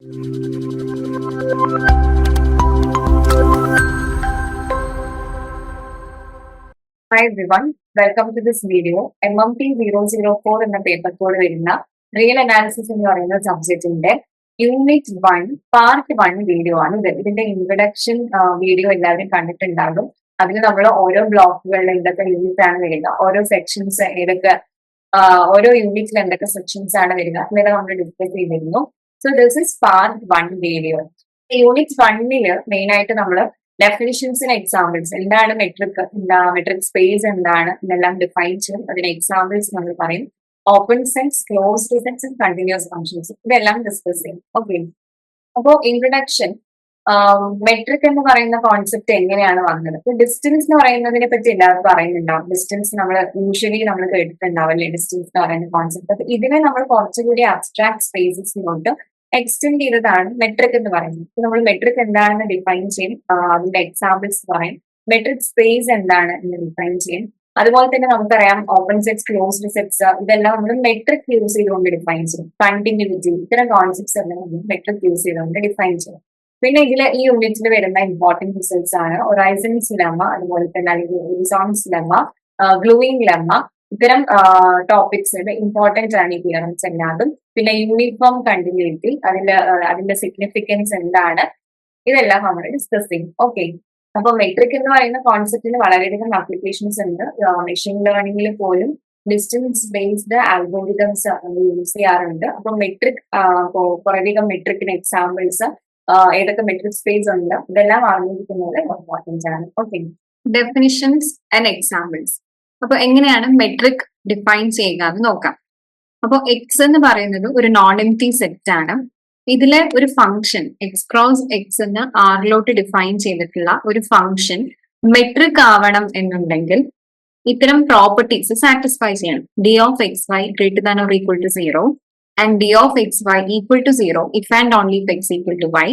Hi everyone, welcome to this video. MMT004 എന്ന paper code വരുന്ന real analysis എന്ന് പറയുന്ന സബ്ജക്റ്റിന്റെ യൂണിറ്റ് 1 പാർട്ട് 1 വീഡിയോ ആണ് ഇത്. ഇതിന്റെ ഇൻട്രൊഡക്ഷൻ വീഡിയോ എല്ലാവരും കണ്ടിട്ടുണ്ടാകും. അതിൽ നമ്മൾ ഓരോ ബ്ലോക്കുകളിൽ എന്തൊക്കെ യൂണിറ്റ് ആണ് വരിക, ഓരോ സെക്ഷൻസ് ഏതൊക്കെ, ഓരോ യൂണിറ്റിൽ എന്തൊക്കെ സെക്ഷൻസ് ആണ് വരിക എന്നൊക്കെ നമ്മൾ ഡിസ്കസ് ചെയ്തിരുന്നു. So this is part 1 video. Unit 1 main ആയിട്ട് നമ്മൾ ഡെഫിനിഷൻസിന് എക്സാമ്പിൾസ്, എന്താണ് മെട്രിക്, മെട്രിക് സ്പേസ് എന്താണ് എന്നെല്ലാം ഡിഫൈൻ ചെയ്യും. അതിന് എക്സാമ്പിൾസ് നമ്മൾ പറയും. Open sets, closed sets, continuous functions ഇതെല്ലാം ഡിസ്കസ് ചെയ്യും. ഓക്കെ, അപ്പോൾ ഇൻട്രൊഡക്ഷൻ, മെട്രിക് എന്ന് പറയുന്ന കോൺസെപ്റ്റ് എങ്ങനെയാണ് വന്നത്? ഇപ്പൊ ഡിസ്റ്റൻസ് എന്ന് പറയുന്നതിനെ പറ്റി എല്ലാവർക്കും പറയുന്നുണ്ടാവും. ഡിസ്റ്റൻസ് നമ്മൾ യൂഷ്വലി നമ്മൾ കേട്ടിട്ടുണ്ടാവും അല്ലെ, ഡിസ്റ്റൻസ് എന്ന് പറയുന്ന കോൺസെപ്റ്റ്. അപ്പൊ ഇതിനെ നമ്മൾ കുറച്ചുകൂടി അബ്സ്ട്രാക്ട് സ്പേസസിലോട്ട് എക്സ്റ്റെൻഡ് ചെയ്തതാണ് മെട്രിക് എന്ന് പറയുന്നത്. ഇപ്പൊ നമ്മൾ മെട്രിക് എന്താണെന്ന് ഡിഫൈൻ ചെയ്യും, അതിന്റെ എക്സാമ്പിൾസ് പറയും. മെട്രിക് സ്പേസ് എന്താണ് എന്ന് ഡിഫൈൻ ചെയ്യും. അതുപോലെ തന്നെ നമുക്കറിയാം ഓപ്പൺ സെറ്റ്സ്, ക്ലോസ്ഡ് സെറ്റ്സ് ഇതെല്ലാം നമ്മൾ മെട്രിക് യൂസ് ചെയ്തുകൊണ്ട് ഡിഫൈൻ ചെയ്യും. കണ്ടിന്യൂറ്റി, ഇത്തരം കോൺസെപ്റ്റ്സ് എല്ലാം നമ്മൾ മെട്രിക് യൂസ് ചെയ്തുകൊണ്ട് ഡിഫൈൻ ചെയ്യും. പിന്നെ ഈ യൂണിറ്റിൽ വരുന്ന ഇമ്പോർട്ടന്റ് റിസൾട്ട്സ് ആണ് ഒറൈസൺസ് ലെമ്മ, അതുപോലെ തന്നെ അല്ലെങ്കിൽ ഹൊറിസോൺസ് ലെമ്മ, ഗ്ലൂയിങ് ലെമ്മ. ഇത്തരം ടോപ്പിക്സ് ഇമ്പോർട്ടന്റ് ആണ് ഈ തിയറംസ് എല്ലാതും. പിന്നെ യൂണിഫോം കണ്ടിന്യൂറ്റി, അതിന്റെ സിഗ്നിഫിക്കൻസ് എന്താണ്, ഇതെല്ലാം നമ്മൾ ഡിസ്കസ് ചെയ്യും. ഓക്കെ, അപ്പൊ മെട്രിക് എന്ന് പറയുന്ന കോൺസെപ്റ്റിന് വളരെയധികം ആപ്ലിക്കേഷൻസ് ഉണ്ട്. മെഷീൻ ലേണിംഗിൽ പോലും ഡിസ്റ്റൻസ് ബേസ്ഡ് ആൽഗോരിതംസ് യൂസ് ചെയ്യാറുണ്ട്. അപ്പൊ മെട്രിക്, കുറേയധികം മെട്രിക്കിന് എക്സാമ്പിൾസ്, ഏതൊക്കെ മെട്രിക് സ്പേസ് ഉണ്ട്, ഇതെല്ലാം അറിഞ്ഞിരിക്കുന്നത് ഇമ്പോർട്ടന്റ് ആണ്. Okay, definitions and examples. അപ്പൊ എങ്ങനെയാണ് മെട്രിക് ഡിഫൈൻ ചെയ്യുക എന്ന് നോക്കാം. അപ്പോൾ എക്സ് എന്ന് പറയുന്നത് ഒരു നോൺ എംപ്റ്റി സെറ്റ് ആണ്. ഇതിലെ ഒരു ഫംഗ്ഷൻ എക്സ് ക്രോസ് എക്സ് എന്ന് ആറിലോട്ട് ഡിഫൈൻ ചെയ്തിട്ടുള്ള ഒരു ഫംഗ്ഷൻ മെട്രിക് ആവണം എന്നുണ്ടെങ്കിൽ ഇത്തരം പ്രോപ്പർട്ടീസ് സാറ്റിസ്ഫൈ ചെയ്യണം. D of X Y greater than or equal to 0 and D of X Y equal to 0 if and only if X equal to Y,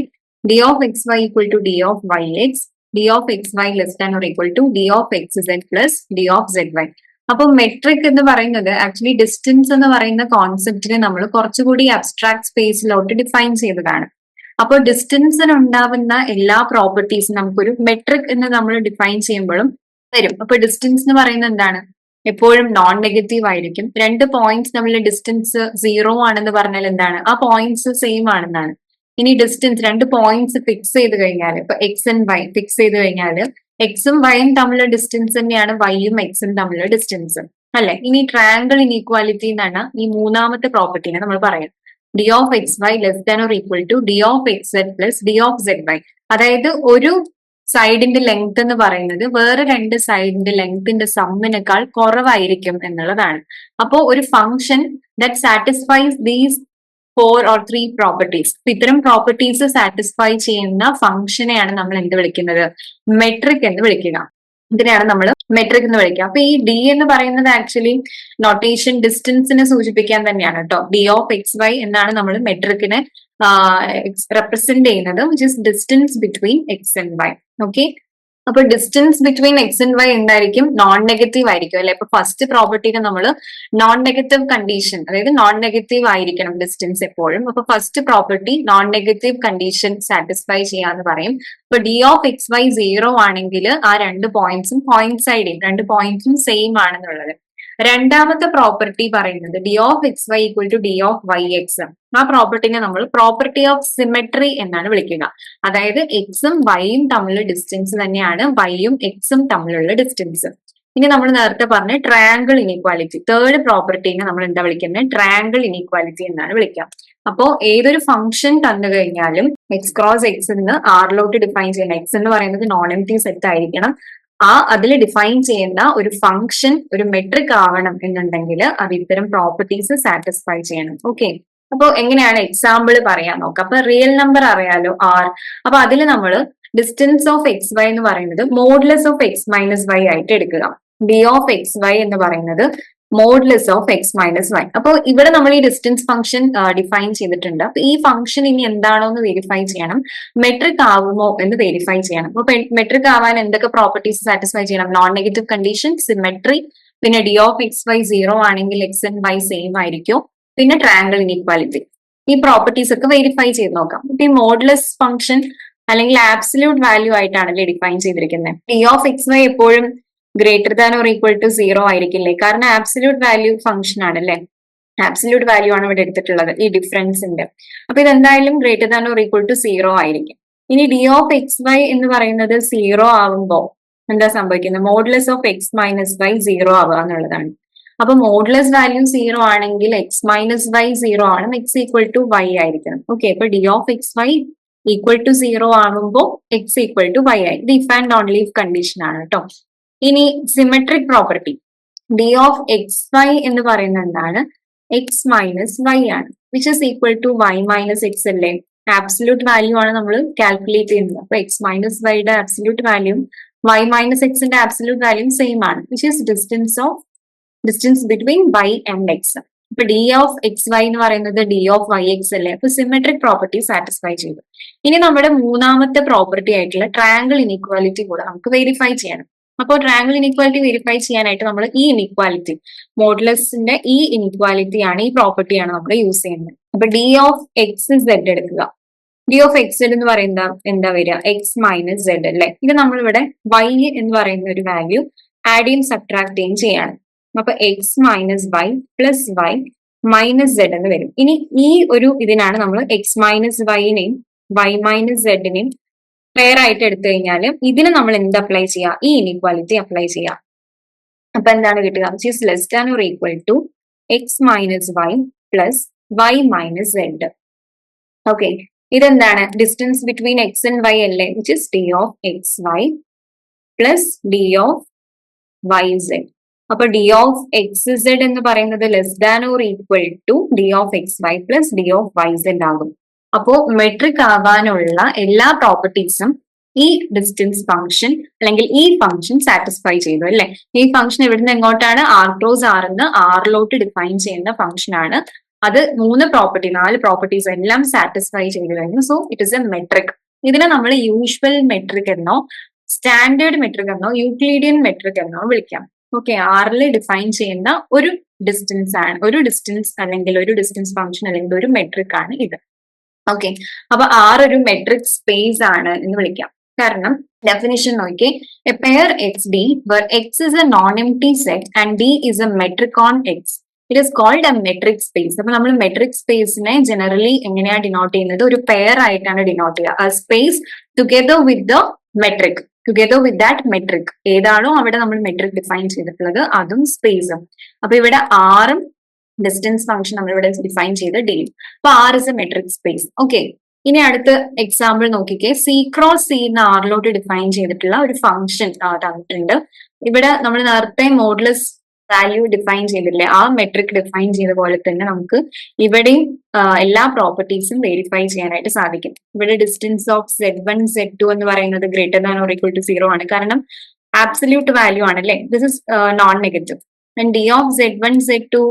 D of X Y equal to D of Y X, D of X Y less than or equal to D of X Z plus D of Z Y. അപ്പൊ metric എന്ന് പറയുന്നത് actually distance എന്ന് പറയുന്ന കോൺസെപ്റ്റിനെ നമ്മൾ കുറച്ചുകൂടി abstract സ്പേസിലോട്ട് define ചെയ്തതാണ്. അപ്പോൾ ഡിസ്റ്റൻസിന് ഉണ്ടാവുന്ന എല്ലാ പ്രോപ്പർട്ടീസും നമുക്കൊരു മെട്രിക് എന്ന് നമ്മൾ ഡിഫൈൻ ചെയ്യുമ്പോഴും വരും. അപ്പൊ ഡിസ്റ്റൻസ് എന്ന് പറയുന്നത് എന്താണ്? എപ്പോഴും നോൺ നെഗറ്റീവ് ആയിരിക്കും. രണ്ട് പോയിന്റ്സ് തമ്മിൽ ഡിസ്റ്റൻസ് 0 ആണെന്ന് പറഞ്ഞാൽ എന്താണ്? ആ പോയിന്റ്സ് സെയിം ആണെന്നാണ്. ഇനി ഡിസ്റ്റൻസ്, രണ്ട് പോയിന്റ്സ് ഫിക്സ് ചെയ്ത് കഴിഞ്ഞാൽ, ഇപ്പൊ എക്സ് ആൻഡ് വൈ ഫിക്സ് ചെയ്ത് കഴിഞ്ഞാൽ എക്സും വൈയും തമ്മിലുള്ള ഡിസ്റ്റൻസ് തന്നെയാണ് വൈയും എക്സും തമ്മിലുള്ള ഡിസ്റ്റൻസ് അല്ലെ. ഇനി ട്രയാങ്കിൾ ഇനീക്വാലിറ്റി എന്നാണ് ഈ മൂന്നാമത്തെ പ്രോപ്പർട്ടിനെ നമ്മൾ പറയാം. D of X Y less than or equal to D of X Z plus D of Z Y. അതായത് ഒരു സൈഡിന്റെ ലെങ്ത് എന്ന് പറയുന്നത് വേറെ രണ്ട് സൈഡിന്റെ ലെങ്ത്തിന്റെ സമ്മിനേക്കാൾ കുറവായിരിക്കും എന്നുള്ളതാണ്. അപ്പോൾ ഒരു function that satisfies these 4 or 3 properties, ഇത്തരം പ്രോപ്പർട്ടീസ് സാറ്റിസ്ഫൈ ചെയ്യുന്ന ഫംഗ്ഷനെയാണ് നമ്മൾ എന്ത് വിളിക്കുന്നത്? മെട്രിക് എന്ന് വിളിക്കുക. ഇതിനെയാണ് നമ്മൾ മെട്രിക് എന്ന് വിളിക്കുക. അപ്പൊ ഈ ഡി എന്ന് പറയുന്നത് ആക്ച്വലി നൊട്ടേഷൻ ഡിസ്റ്റൻസിനെ സൂചിപ്പിക്കാൻ തന്നെയാണ് കേട്ടോ. ഡി ഓഫ് എക്സ് വൈ എന്നാണ് നമ്മൾ മെട്രിക്കിനെ റെപ്രസെന്റ് ചെയ്യുന്നത്, which is distance between X and Y. Okay, അപ്പൊ distance between X and Y എന്തായിരിക്കും? നോൺ നെഗറ്റീവ് ആയിരിക്കും അല്ലെ. അപ്പൊ ഫസ്റ്റ് പ്രോപ്പർട്ടിനെ നമ്മൾ നോൺ നെഗറ്റീവ് കണ്ടീഷൻ, അതായത് നോൺ നെഗറ്റീവ് ആയിരിക്കണം ഡിസ്റ്റൻസ് എപ്പോഴും. അപ്പൊ first property non negative condition satisfy ചെയ്യാന്ന് പറയും. ഇപ്പൊ ഡി ഓഫ് എക്സ് വൈ 0 ആണെങ്കിൽ ആ രണ്ട് പോയിന്റ്സും പോയിന്റ് സൈഡിൽ രണ്ട് പോയിന്റ്സും സെയിം ആണെന്നുള്ളത്. രണ്ടാമത്തെ പ്രോപ്പർട്ടി പറയുന്നത് D of X Y equal to D of Y X. ആ പ്രോപ്പർട്ടിനെ നമ്മൾ പ്രോപ്പർട്ടി ഓഫ് സിമെട്രി എന്നാണ് വിളിക്കുക. അതായത് എക്സും വൈയും തമ്മിലുള്ള ഡിസ്റ്റൻസ് തന്നെയാണ് വൈയും എക്സും തമ്മിലുള്ള ഡിസ്റ്റൻസ്. ഇനി നമ്മൾ നേരത്തെ പറഞ്ഞ ട്രയാങ്കിൾ ഇനീക്വാലിറ്റി, തേർഡ് പ്രോപ്പർട്ടിനെ നമ്മൾ എന്താ വിളിക്കുന്നത്? ട്രയാങ്കിൾ ഇനീക്വാലിറ്റി എന്നാണ് വിളിക്കുക. അപ്പോ ഏതൊരു ഫംഗ്ഷൻ തന്നു കഴിഞ്ഞാലും എക്സ് ക്രോസ് എക്സ് എന്ന് ആറിലോട്ട് ഡിഫൈൻ ചെയ്യണം. എക്സ് എന്ന് പറയുന്നത് നോൺ എംപ്റ്റി സെറ്റ് ആയിരിക്കണം. അതിൽ ഡിഫൈൻ ചെയ്യുന്ന ഒരു ഫംഗ്ഷൻ ഒരു മെട്രിക് ആവണം എന്നുണ്ടെങ്കിൽ അത് ഇത്തരം പ്രോപ്പർട്ടീസ് സാറ്റിസ്ഫൈ ചെയ്യണം. ഓക്കെ, അപ്പൊ എങ്ങനെയാണ് എക്സാമ്പിൾ പറയാൻ നോക്കാം. അപ്പൊ റിയൽ നമ്പർ അറിയാലോ, ആർ. അപ്പൊ അതിൽ നമ്മൾ ഡിസ്റ്റൻസ് ഓഫ് എക്സ് വൈ എന്ന് പറയുന്നത് modulus of X minus Y ആയിട്ട് എടുക്കുക. ഡി ഓഫ് എക്സ് വൈ എന്ന് പറയുന്നത് modulus of X minus Y. അപ്പോൾ ഇവിടെ നമ്മൾ ഈ ഡിസ്റ്റൻസ് ഫംഗ്ഷൻ ഡിഫൈൻ ചെയ്തിട്ടുണ്ട്. അപ്പൊ ഈ ഫംഗ്ഷൻ ഇനി എന്താണോ എന്ന് വെരിഫൈ ചെയ്യണം, മെട്രിക് ആവുമോ എന്ന് വെരിഫൈ ചെയ്യണം. അപ്പൊ മെട്രിക് ആവാൻ എന്തൊക്കെ പ്രോപ്പർട്ടീസ് സാറ്റിസ്ഫൈ ചെയ്യണം? നോൺ നെഗറ്റീവ് കണ്ടീഷൻ, സിമെട്രി, പിന്നെ ഡി ഓഫ് എക്സ് വൈ 0 ആണെങ്കിൽ എക്സ് ആൻഡ് വൈ സെയിം ആയിരിക്കും, പിന്നെ ട്രയാങ്കിൾ ഇനീക്വാലിറ്റി. ഈ പ്രോപ്പർട്ടീസ് ഒക്കെ വെരിഫൈ ചെയ്ത് നോക്കാം. ഈ മോഡുലസ് ഫംഗ്ഷൻ അല്ലെങ്കിൽ ആബ്സല്യൂട്ട് വാല്യൂ ആയിട്ടാണല്ലേ ഡിഫൈൻ ചെയ്തിരിക്കുന്നത്. ടി ഓഫ് എക്സ് വൈ എപ്പോഴും greater than or equal to 0 ആയിരിക്കില്ലേ, കാരണം ആബ്സല്യൂട്ട് വാല്യൂ ഫംഗ്ഷൻ ആണല്ലേ, ആബ്സല്യൂട്ട് വാല്യൂ ആണ് ഇവിടെ എടുത്തിട്ടുള്ളത് ഈ ഡിഫറൻസിന്റെ. അപ്പൊ ഇതെന്തായാലും greater than or equal to 0 ആയിരിക്കും. ഇനി ഡി ഓഫ് എക്സ് വൈ എന്ന് പറയുന്നത് 0 ആവുമ്പോൾ എന്താ സംഭവിക്കുന്നത്, modulus of X minus Y 0 ആവുക എന്നുള്ളതാണ്. അപ്പൊ മോഡുലസ് വാല്യൂ 0 ആണെങ്കിൽ എക്സ് മൈനസ് വൈ 0 ആണ്, എക്സ് ഈക്വൽ ടു വൈ ആയിരിക്കണം. ഓക്കെ, അപ്പൊ D of X Y equal to 0 ആകുമ്പോൾ എക്സ് ഈക്വൽ ടു വൈ ആയി. ഇത് if and only if condition ആണ് കേട്ടോ. ഇനി symmetric property D of X Y എന്ന് പറയുന്നത് എന്താണ്, എക്സ് മൈനസ് വൈ ആണ്, which is equal to Y minus X അല്ലേ. ആബ്സല്യൂട്ട് വാല്യൂ ആണ് നമ്മൾ കാൽക്കുലേറ്റ് ചെയ്യുന്നത്. അപ്പൊ എക്സ് മൈനസ് വൈയുടെ ആബ്സല്യൂട്ട് വാല്യൂ വൈ മൈനസ് എക്സിന്റെ ആബ്സല്യൂട്ട് വാല്യൂ സെയിം ആണ്, which is distance between Y and X. അപ്പൊ ഡി ഓഫ് എക്സ് വൈ എന്ന് പറയുന്നത് ഡി ഓഫ് വൈ എക്സ് അല്ലേ. അപ്പൊ സിമെട്രിക് പ്രോപ്പർട്ടി സാറ്റിസ്ഫൈ ചെയ്തു. ഇനി നമ്മുടെ മൂന്നാമത്തെ പ്രോപ്പർട്ടി ആയിട്ടുള്ള ട്രയാങ്കിൾ ഇനീക്വാലിറ്റി കൂടെ നമുക്ക് വെരിഫൈ ചെയ്യണം. അപ്പോൾ ട്രയാങ്കിൾ ഇനീക്വാലിറ്റി വെരിഫൈ ചെയ്യാനായിട്ട് നമ്മൾ ഈ ഇനീക്വാലിറ്റി മോഡുലസിന്റെ ഈ ഇനീക്വാലിറ്റി ആണ്, ഈ പ്രോപ്പർട്ടിയാണ് നമ്മൾ യൂസ് ചെയ്യുന്നത്. അപ്പൊ ഡി ഓഫ് എക്സ് സെഡ് എടുക്കുക. ഡി ഓഫ് എക്സ് സെഡ് എന്ന് പറയുന്നത് എന്താ വരിക, എക്സ് മൈനസ് സെഡ് അല്ലെ. ഇത് നമ്മളിവിടെ വൈ എന്ന് പറയുന്ന ഒരു വാല്യൂ ആഡ് ചെയ്യും സബ്ട്രാക്ട് ചെയ്യും ചെയ്യാണ്. അപ്പൊ X minus Y plus Y minus Z എന്ന് വരും. ഇനി ഈ ഒരു ഇതിനാണ് നമ്മൾ എക്സ് മൈനസ് വൈനെയും വൈ മൈനസ് സെഡിനെയും പെയർ ആയിട്ട് എടുത്തു കഴിഞ്ഞാൽ ഇതിന് നമ്മൾ എന്ത് അപ്ലൈ ചെയ്യാം, ഈ ഇനീക്വാലിറ്റി അപ്ലൈ ചെയ്യാം. അപ്പൊ എന്താണ് കിട്ടുക, which is less than or equal to X minus Y plus Y minus Z. Okay, ഇതെന്താണ്, distance between X and Y അല്ലേ, which is D of X Y plus D of Y Z. അപ്പൊ D of X Z എന്ന് പറയുന്നത് less than or equal to D of X Y plus D of Y Z ആകും. അപ്പോ metric ആവാനുള്ള എല്ലാ പ്രോപ്പർട്ടീസും ഈ distance function അല്ലെങ്കിൽ ഈ ഫംഗ്ഷൻ സാറ്റിസ്ഫൈ ചെയ്തു അല്ലെ. ഈ ഫംഗ്ഷൻ ഇവിടുന്ന് എങ്ങോട്ടാണ്, ആർ ക്രോസ് ആർ എന്ന് ആറിലോട്ട് ഡിഫൈൻ ചെയ്യുന്ന ഫംഗ്ഷൻ ആണ്. അത് 4 പ്രോപ്പർട്ടീസ് എല്ലാം സാറ്റിസ്ഫൈ ചെയ്തു കഴിഞ്ഞു. So it is a metric. ഇതിനെ നമ്മൾ യൂഷ്വൽ മെട്രിക് എന്നോ സ്റ്റാൻഡേർഡ് മെട്രിക് എന്നോ യൂക്ലീഡിയൻ മെട്രിക് എന്നോ വിളിക്കാം. ഓക്കെ, ആറിൽ ഡിഫൈൻ ചെയ്യുന്ന ഒരു ഡിസ്റ്റൻസ് ആണ്, ഒരു ഡിസ്റ്റൻസ് അല്ലെങ്കിൽ ഒരു ഡിസ്റ്റൻസ് ഫംഗ്ഷൻ അല്ലെങ്കിൽ ഒരു മെട്രിക് ആണ് ഇത്. ഓക്കെ, അപ്പൊ ആർ ഒരു മെട്രിക് സ്പേസ് ആണ് എന്ന് വിളിക്കാം. കാരണം ഡെഫിനിഷൻ നോക്കി, a pair x d where x is a non empty set and d is a metric on x, it is called a metric space. അപ്പൊ നമ്മൾ മെട്രിക് സ്പേസിനെ ജനറലി എങ്ങനെയാണ് ഡിനോട്ട് ചെയ്യുന്നത്, ഒരു പെയർ ആയിട്ടാണ് ഡിനോട്ട് ചെയ്യുക. A space together with the metric, together with that metric, ഏതാണോ അവിടെ നമ്മൾ മെട്രിക് ഡിഫൈൻ ചെയ്തിട്ടുള്ളത് അതും സ്പേസും. അപ്പൊ ഇവിടെ ആറും ഡിസ്റ്റൻസ് ഫംഗ്ഷൻ നമ്മൾ ഇവിടെ ഡിഫൈൻ ചെയ്ത് ഡി. അപ്പൊ R is a metric space. Okay, ഇനി അടുത്ത എക്സാമ്പിൾ നോക്കിക്കേ. സി ക്രോസ് സി എന്ന ആറിലോട്ട് ഡിഫൈൻ ചെയ്തിട്ടുള്ള ഒരു ഫംഗ്ഷൻ തന്നിട്ടുണ്ട്. ഇവിടെ നമ്മൾ നേരത്തെ മോഡുലസ് വാല്യൂ ഡിഫൈൻ ചെയ്തില്ലേ, ആ മെട്രിക് ഡിഫൈൻ ചെയ്ത പോലെ തന്നെ നമുക്ക് ഇവിടെയും എല്ലാ പ്രോപ്പർട്ടീസും വെരിഫൈ ചെയ്യാനായിട്ട് സാധിക്കും. ഇവിടെ ഡിസ്റ്റൻസ് ഓഫ് Z1 Z2 എന്ന് പറയുന്നത് greater than or equal to 0 ആണ്, കാരണം ആബ്സല്യൂട്ട് വാല്യൂ ആണല്ലേ. This is non negative. And D of Z1 Z2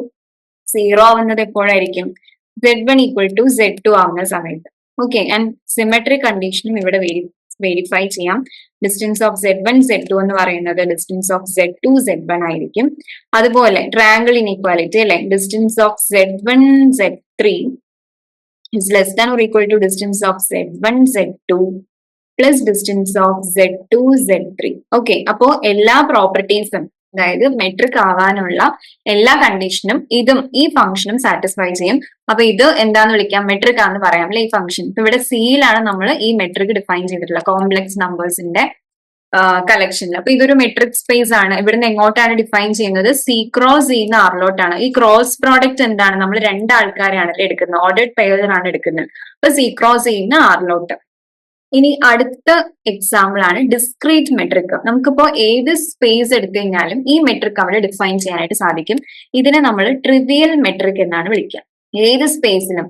0 ആവുന്നത് എപ്പോഴായിരിക്കും, Z1 ഈക്വൽ ടു Z2 ആവുന്ന സമയത്ത്. ഓക്കെ, ആൻഡ് സിമെട്രിക് കണ്ടീഷനും ഇവിടെ വെരിഫൈ ചെയ്യാം. ഡിസ്റ്റൻസ് ഓഫ് Z1 Z2 എന്ന് പറയുന്നത് ഡിസ്റ്റൻസ് ഓഫ് Z2 Z1 ആയിരിക്കും. അതുപോലെ ട്രയാങ്കിൾ ഇനീക്വാലിറ്റി അല്ലെ, distance of Z1 Z3 is less than or equal to distance of Z1 Z2 plus distance of Z2 Z3. Okay, അപ്പോ എല്ലാ പ്രോപ്പർട്ടീസും അതായത് metric ആവാനുള്ള എല്ലാ കണ്ടീഷനും ഇതും ഈ ഫംഗ്ഷനും സാറ്റിസ്ഫൈ ചെയ്യും. അപ്പൊ ഇത് എന്താന്ന് വിളിക്കാം, മെട്രിക് ആണെന്ന് പറയാം അല്ലെ ഈ ഫംഗ്ഷൻ. ഇപ്പൊ ഇവിടെ സിയിലാണ് നമ്മൾ ഈ മെട്രിക് ഡിഫൈൻ ചെയ്തിട്ടുള്ള കോംപ്ലക്സ് നമ്പേഴ്സിന്റെ കളക്ഷനിൽ. അപ്പൊ ഇതൊരു മെട്രിക് സ്പേസ് ആണ്. ഇവിടുന്ന് എങ്ങോട്ടാണ് ഡിഫൈൻ ചെയ്യുന്നത്, സി ക്രോസ് സി എന്ന ആറിലോട്ടാണ്. ഈ ക്രോസ് പ്രോഡക്റ്റ് എന്താണ്, നമ്മൾ രണ്ടാൾക്കാരാണ് എടുക്കുന്നത്, ഓർഡേഡ് പെയറാണ് എടുക്കുന്നത്. അപ്പൊ സി ക്രോസ് സി എന്ന ആറിലോട്ട്. ഇനി അടുത്ത എക്സാമ്പിൾ ആണ് ഡിസ്ക്രീറ്റ് മെട്രിക്. നമുക്കിപ്പോ ഏത് സ്പേസ് എടുത്തു കഴിഞ്ഞാലും ഈ മെട്രിക് അവിടെ ഡിഫൈൻ ചെയ്യാനായിട്ട് സാധിക്കും. ഇതിനെ നമ്മൾ ട്രിവിയൽ മെട്രിക് എന്നാണ് വിളിക്കുക. ഏത് സ്പേസിനും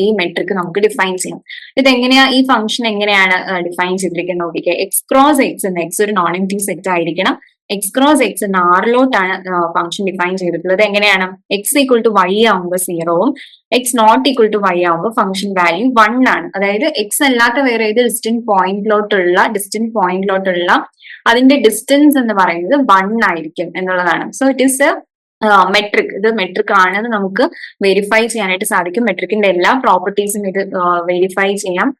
ഈ മെട്രിക് നമുക്ക് ഡിഫൈൻ ചെയ്യാം. ഇതെങ്ങനെയാ, ഈ ഫംഗ്ഷൻ എങ്ങനെയാണ് ഡിഫൈൻ ചെയ്തിരിക്കുന്നത് നോക്കിക്കേ. എക്സ് ക്രോസ് എക്സ് എന്ന എക്സ് ഒരു നോൺ എംപ്റ്റി സെറ്റ് ആയിരിക്കണം. എക്സ് ക്രോസ് എക്സ് എന്ന ആറിലോട്ടാണ് ഫംഗ്ഷൻ ഡിഫൈൻ ചെയ്തിട്ടുള്ളത്. എങ്ങനെയാണ്, എക്സ് ഈക്വൽ ടു വൈ ആവുമ്പോൾ 0വും X not equal to Y ആവുമ്പോൾ ഫംഗ്ഷൻ വാല്യൂ 1 ആണ്. അതായത് എക്സ് അല്ലാത്ത വേറെ ഏത് ഡിസ്റ്റന്റ് പോയിന്റിലോട്ടുള്ള അതിന്റെ ഡിസ്റ്റൻസ് എന്ന് പറയുന്നത് 1 ആയിരിക്കും എന്നുള്ളതാണ്. So it is A metric, ഇത് മെട്രിക് ആണെന്ന് നമുക്ക് വെരിഫൈ ചെയ്യാനായിട്ട് സാധിക്കും. മെട്രിക്കിന്റെ എല്ലാ പ്രോപ്പർട്ടീസും ഇത് വെരിഫൈ ചെയ്യാം,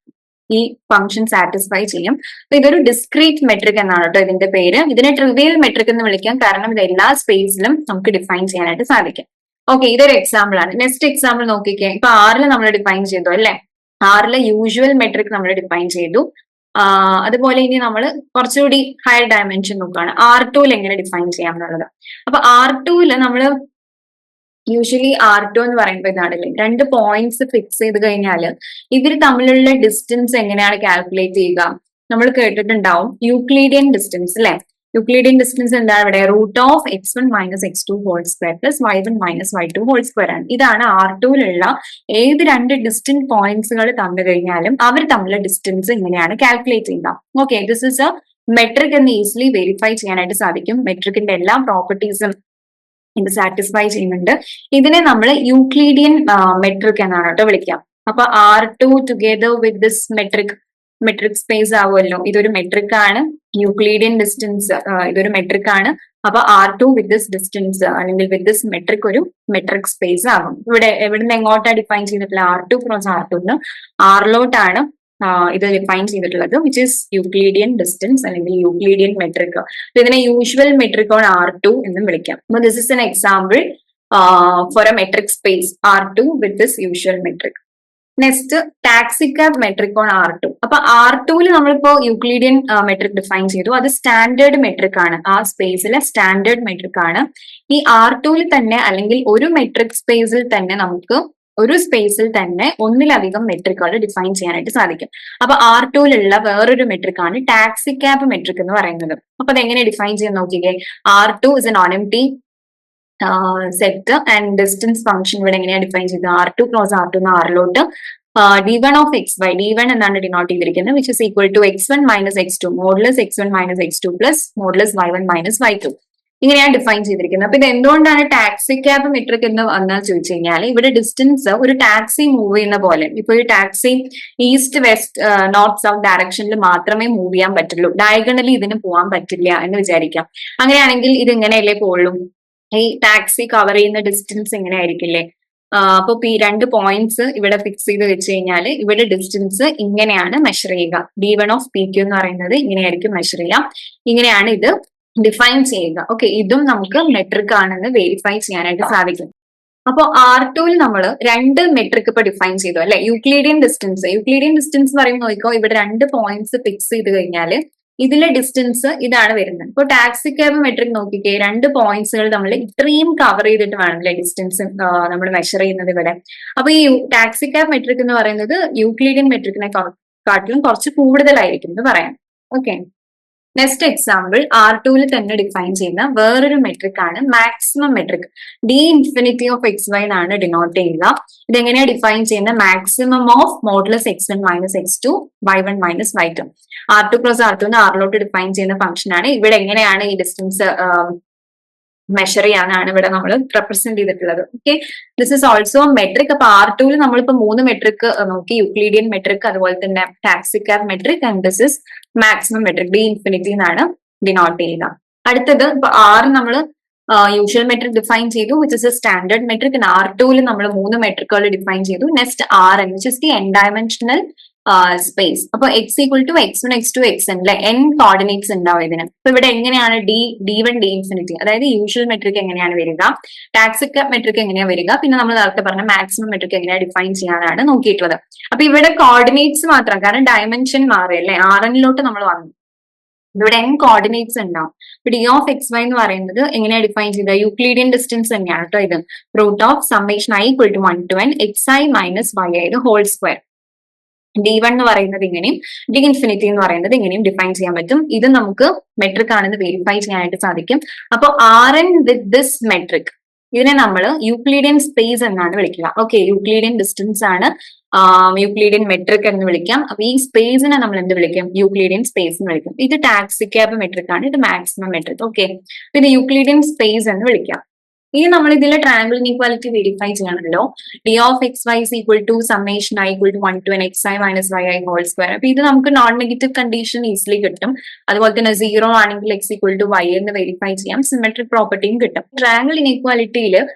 ഈ ഫംഗ്ഷൻ സാറ്റിസ്ഫൈ ചെയ്യും. അപ്പൊ ഇതൊരു ഡിസ്ക്രീറ്റ് മെട്രിക് എന്നാണ് കേട്ടോ ഇതിന്റെ പേര്. ഇതിനെ ട്രിവിയൽ മെട്രിക് എന്ന് വിളിക്കാം, കാരണം ഇത് എല്ലാ സ്പേസിലും നമുക്ക് ഡിഫൈൻ ചെയ്യാനായിട്ട് സാധിക്കും. ഓക്കെ, ഇതൊരു എക്സാമ്പിൾ ആണ്. നെക്സ്റ്റ് എക്സാമ്പിൾ നോക്കിക്കേ. ഇപ്പൊ ആറിൽ നമ്മൾ ഡിഫൈൻ ചെയ്തു അല്ലെ, ആറിലെ യൂഷ്വൽ മെട്രിക് നമ്മൾ ഡിഫൈൻ ചെയ്തു. അതുപോലെ ഇനി നമ്മൾ കുറച്ചുകൂടി ഹയർ ഡയമെൻഷൻ നോക്കുകയാണ്, R2 എങ്ങനെ ഡിഫൈൻ ചെയ്യാം എന്നുള്ളത്. അപ്പൊ R2 നമ്മൾ യൂഷ്വലി R2 എന്ന് പറയുമ്പോൾ ഇതാണല്ലേ, രണ്ട് പോയിന്റ്സ് ഫിക്സ് ചെയ്ത് കഴിഞ്ഞാൽ ഇവർ തമ്മിലുള്ള ഡിസ്റ്റൻസ് എങ്ങനെയാണ് കാൽക്കുലേറ്റ് ചെയ്യുക? നമ്മൾ കേട്ടിട്ടുണ്ടാവും യൂക്ലീഡിയൻ ഡിസ്റ്റൻസ് അല്ലെ. യൂക്ലീഡിയൻ ഡിസ്റ്റൻസ് എന്താണ് ഇവിടെ? √(x1 - x2) whole square plus y1 - y2 whole square ആണ്. ഇതാണ് R2ലുള്ള ഏത് രണ്ട് ഡിസ്റ്റന്റ് പോയിന്റ്സുകൾ തന്നു കഴിഞ്ഞാലും അവർ തമ്മിലുള്ള ഡിസ്റ്റൻസ് എങ്ങനെയാണ് കാൽക്കുലേറ്റ് ചെയ്യുക. Okay, this is a metric എന്ന് ഈസിലി വെരിഫൈ ചെയ്യാനായിട്ട് സാധിക്കും. മെട്രിക്കിന്റെ എല്ലാ പ്രോപ്പർട്ടീസും ഇത് സാറ്റിസ്ഫൈ ചെയ്യുന്നുണ്ട്. ഇതിനെ നമ്മൾ യൂക്ലീഡിയൻ മെട്രിക് എന്നാണ് കേട്ടോ വിളിക്കാം. അപ്പൊ R2 together with this metric space ആവുമല്ലോ. ഇതൊരു മെട്രിക് ആണ്. യൂക്ലീഡിയൻ ഡിസ്റ്റൻസ് ഇതൊരു മെട്രിക് ആണ്. അപ്പൊ R2 വിത്ത് ദിസ് ഡിസ്റ്റൻസ് അല്ലെങ്കിൽ വിത്ത് ദിസ് മെട്രിക് ഒരു മെട്രിക് സ്പേസ് ആകും. ഇവിടെ എവിടുന്ന് എങ്ങോട്ടാണ് ഡിഫൈൻ ചെയ്തിട്ടുള്ള? R2 ക്രോസ് R2 ആറിലോട്ടാണ് ഇത് ഡിഫൈൻ ചെയ്തിട്ടുള്ളത്, വിച്ച് ഇസ് യൂക്ലീഡിയൻ ഡിസ്റ്റൻസ് അല്ലെങ്കിൽ യൂക്ലീഡിയൻ മെട്രിക്. ഇതിനെ യൂഷ്വൽ മെട്രിക് ഓൺ R2 എന്നും വിളിക്കാം. അപ്പൊ this is an example for a metric space R2 with this usual metric. Next taxicab metric on R2. അപ്പൊ R2 നമ്മളിപ്പോ Euclidean metric define ചെയ്തു, അത് standard metric ആണ്, ആ സ്പേസിലെ സ്റ്റാൻഡേർഡ് മെട്രിക് ആണ്. ഈ R2 തന്നെ അല്ലെങ്കിൽ ഒരു മെട്രിക് സ്പേസിൽ തന്നെ നമുക്ക് ഒരു സ്പേസിൽ തന്നെ ഒന്നിലധികം മെട്രിക്കുകൾ ഡിഫൈൻ ചെയ്യാനായിട്ട് സാധിക്കും. അപ്പൊ R2ലുള്ള വേറൊരു മെട്രിക് ആണ് ടാക്സിക്കാബ് മെട്രിക് എന്ന് പറയുന്നത്. അപ്പൊ അതെങ്ങനെ ഡിഫൈൻ ചെയ്യാൻ നോക്കിക്കേ. R2 is a non empty set and distance function ഇവിടെ എങ്ങനെയാണ് ഡിഫൈൻ ചെയ്തത്? R2 ക്രോസ് R2 എന്ന ആറിലോട്ട് d1 of xy, d1 എന്നാണ് ഡിനോട്ട് ചെയ്തിരിക്കുന്നത്, which is equal to x1 - x2 modulus x1 - x2 plus modulus y1 - y2. ഇങ്ങനെയാണ് define ചെയ്തിരിക്കുന്നത്. അപ്പൊ ഇത് എന്തുകൊണ്ടാണ് ടാക്സിക്കാബ് മെട്രിക് എന്ന് വന്നാൽ ചോദിച്ചു കഴിഞ്ഞാൽ, ഇവിടെ ഡിസ്റ്റൻസ് ഒരു ടാക്സി മൂവ് ചെയ്യുന്ന പോലെ, ഇപ്പൊ ഈ taxi east west north south ഡയറക്ഷനിൽ മാത്രമേ മൂവ് ചെയ്യാൻ പറ്റുള്ളൂ, ഡയഗണലി ഇതിന് പോകാൻ പറ്റില്ല എന്ന് വിചാരിക്കാം. അങ്ങനെയാണെങ്കിൽ ഇത് എങ്ങനെയല്ലേ പോകുള്ളൂ? ഈ ടാക്സി കവർ ചെയ്യുന്ന ഡിസ്റ്റൻസ് എങ്ങനെ ആയിരിക്കില്ലേ? അപ്പൊ രണ്ട് പോയിന്റ്സ് ഇവിടെ ഫിക്സ് ചെയ്ത് വെച്ച് കഴിഞ്ഞാൽ ഇവിടെ ഡിസ്റ്റൻസ് ഇങ്ങനെയാണ് മെഷർ ചെയ്യുക. d1 of pq എന്ന് പറയുന്നത് ഇങ്ങനെയായിരിക്കും മെഷർ ചെയ്യാം. ഇങ്ങനെയാണ് ഇത് ഡിഫൈൻ ചെയ്യുക. ഓക്കെ, ഇതും നമുക്ക് മെട്രിക് ആണെന്ന് വെരിഫൈ ചെയ്യാനായിട്ട് സാധിക്കും. അപ്പോൾ R2 നമ്മൾ രണ്ട് മെട്രിക് ഇപ്പൊ ഡിഫൈൻ ചെയ്തു അല്ലെ. യൂക്ലീഡിയൻ ഡിസ്റ്റൻസ് പറയുമ്പോൾ നോക്കിക്കോ, ഇവിടെ രണ്ട് പോയിന്റ്സ് ഫിക്സ് ചെയ്ത് കഴിഞ്ഞാൽ ഇതിലെ ഡിസ്റ്റൻസ് ഇതാണ് വരുന്നത്. ഇപ്പോൾ ടാക്സിക്കാബ് മെട്രിക് നോക്കിക്കേ, രണ്ട് പോയിന്റ്സുകൾ നമ്മൾ ഇത്രയും കവർ ചെയ്തിട്ട് വേണമല്ലേ ഡിസ്റ്റൻസ് നമ്മൾ മെഷർ ചെയ്യുന്നത് ഇവിടെ. അപ്പൊ ഈ ടാക്സിക്കാബ് മെട്രിക് എന്ന് പറയുന്നത് യൂക്ലീഡിയൻ മെട്രിക്കിനെ കാട്ടിലും കുറച്ച് കൂടുതലായിരിക്കും എന്ന് പറയാം. ഓക്കെ, നെക്സ്റ്റ് എക്സാമ്പിൾ R2 തന്നെ ഡിഫൈൻ ചെയ്യുന്ന വേറൊരു മെട്രിക് ആണ് maximum metric. d∞ of xy എന്നാണ് ഡിനോട്ട് ചെയ്യുക. ഇതെങ്ങനെയാ ഡിഫൈൻ ചെയ്യുന്ന? Maximum of modulus x1 - x2 y1 - y2. R2 cross R2 എന്ന് ആറിലോട്ട് ഡിഫൈൻ ചെയ്യുന്ന ഫംഗ്ഷൻ ആണ്. ഇവിടെ എങ്ങനെയാണ് ഈ ഡിസ്റ്റൻസ് മെഷർ ചെയ്യാനാണ് ഇവിടെ നമ്മൾ റെപ്രസെന്റ് ചെയ്തിട്ടുള്ളത്. Okay, this is also metric. അപ്പൊ R2 നമ്മളിപ്പോ മൂന്ന് മെട്രിക് നോക്കി, യൂക്ലീഡിയൻ മെട്രിക്, അതുപോലെ തന്നെ taxicab metric and this is maximum metric. d∞ എന്നാണ് ഡിനോട്ട് ചെയ്യുക. അടുത്തത് ഇപ്പൊ R നമ്മൾ യൂഷ്വൽ മെട്രിക് ഡിഫൈൻ ചെയ്തു, which is a standard metric. R2 നമ്മൾ മൂന്ന് മെട്രിക്കുകൾ ഡിഫൈൻ ചെയ്തു. Next Rn, which is the n dimensional space. അപ്പൊ x equal to x1 x2 xn n coordinates ഉണ്ടാവും ഇതിന്. അപ്പൊ ഇവിടെ എങ്ങനെയാണ് d1 d∞, അതായത് യൂഷ്വൽ മെട്രിക് എങ്ങനെയാണ് വരിക, ടാക്സിക്കാബ് മെട്രിക് എങ്ങനെയാണ് വരിക, പിന്നെ നമ്മൾ നേരത്തെ പറഞ്ഞ മാക്സിമം മെട്രിക് എങ്ങനെയാണ് ഡിഫൈൻ ചെയ്യാനാണ് നോക്കിയിട്ടുള്ളത്. അപ്പൊ ഇവിടെ കോർഡിനേറ്റ്സ് മാത്രം, കാരണം ഡയമെൻഷൻ മാറിയല്ലേ, Rnലോട്ട് നമ്മൾ വന്നു, ഇവിടെ n കോർഡിനേറ്റ്സ് ഉണ്ടാവും. ഇപ്പൊ d of xy എന്ന് പറയുന്നത് എങ്ങനെയാണ് ഡിഫൈൻ ചെയ്തത്? യൂക്ലീഡിയൻ ഡിസ്റ്റൻസ് തന്നെയാണ് കേട്ടോ ഇത്. √(summation i = 1 to n xi - yi whole square. d1 എന്ന് പറയുന്നത് ഇങ്ങനെയും d∞ എന്ന് പറയുന്നത് ഇങ്ങനെയും ഡിഫൈൻ ചെയ്യാൻ പറ്റും. ഇത് നമുക്ക് മെട്രിക് ആണെന്ന് വെരിഫൈ ചെയ്യാനായിട്ട് സാധിക്കും. അപ്പൊ Rn വിത്ത് ദിസ് മെട്രിക്, ഇതിനെ നമ്മൾ യൂക്ലീഡിയൻ സ്പേസ് എന്നാണ് വിളിക്കുക. ഓക്കെ, യൂക്ലീഡിയൻ ഡിസ്റ്റൻസ് ആണ് യൂക്ലീഡിയൻ മെട്രിക് എന്ന് വിളിക്കാം. അപ്പൊ ഈ സ്പേസിനെ നമ്മൾ എന്ത് വിളിക്കും? യൂക്ലീഡിയൻ സ്പേസ് എന്ന് വിളിക്കും. ഇത് ടാക്സിക്കാബ് മെട്രിക് ആണ്, ഇത് മാക്സിമം മെട്രിക്. ഓക്കെ, ഇത് യൂക്ലീഡിയൻ സ്പേസ് എന്ന് വിളിക്കാം. ഇനി നമ്മൾ ഇതിലെ ട്രയാങ്കിൾ ഇനീക്വാലിറ്റി വെരിഫൈ ചെയ്യണമല്ലോ. D of X y is equal to summation i equal to 1 to n xi minus y i whole square. അപ്പൊ ഇത് നമുക്ക് നോൺ നെഗറ്റീവ് കണ്ടീഷൻ ഈസിലി കിട്ടും. അതുപോലെ തന്നെ 0 ആണെങ്കിൽ എക്സ് ഈക്വൽ ടു വൈ എന്ന് വെരിഫൈ ചെയ്യാം. സിമെട്രിക് പ്രോപ്പർട്ടിയും കിട്ടും. ട്രയാങ്കിൾ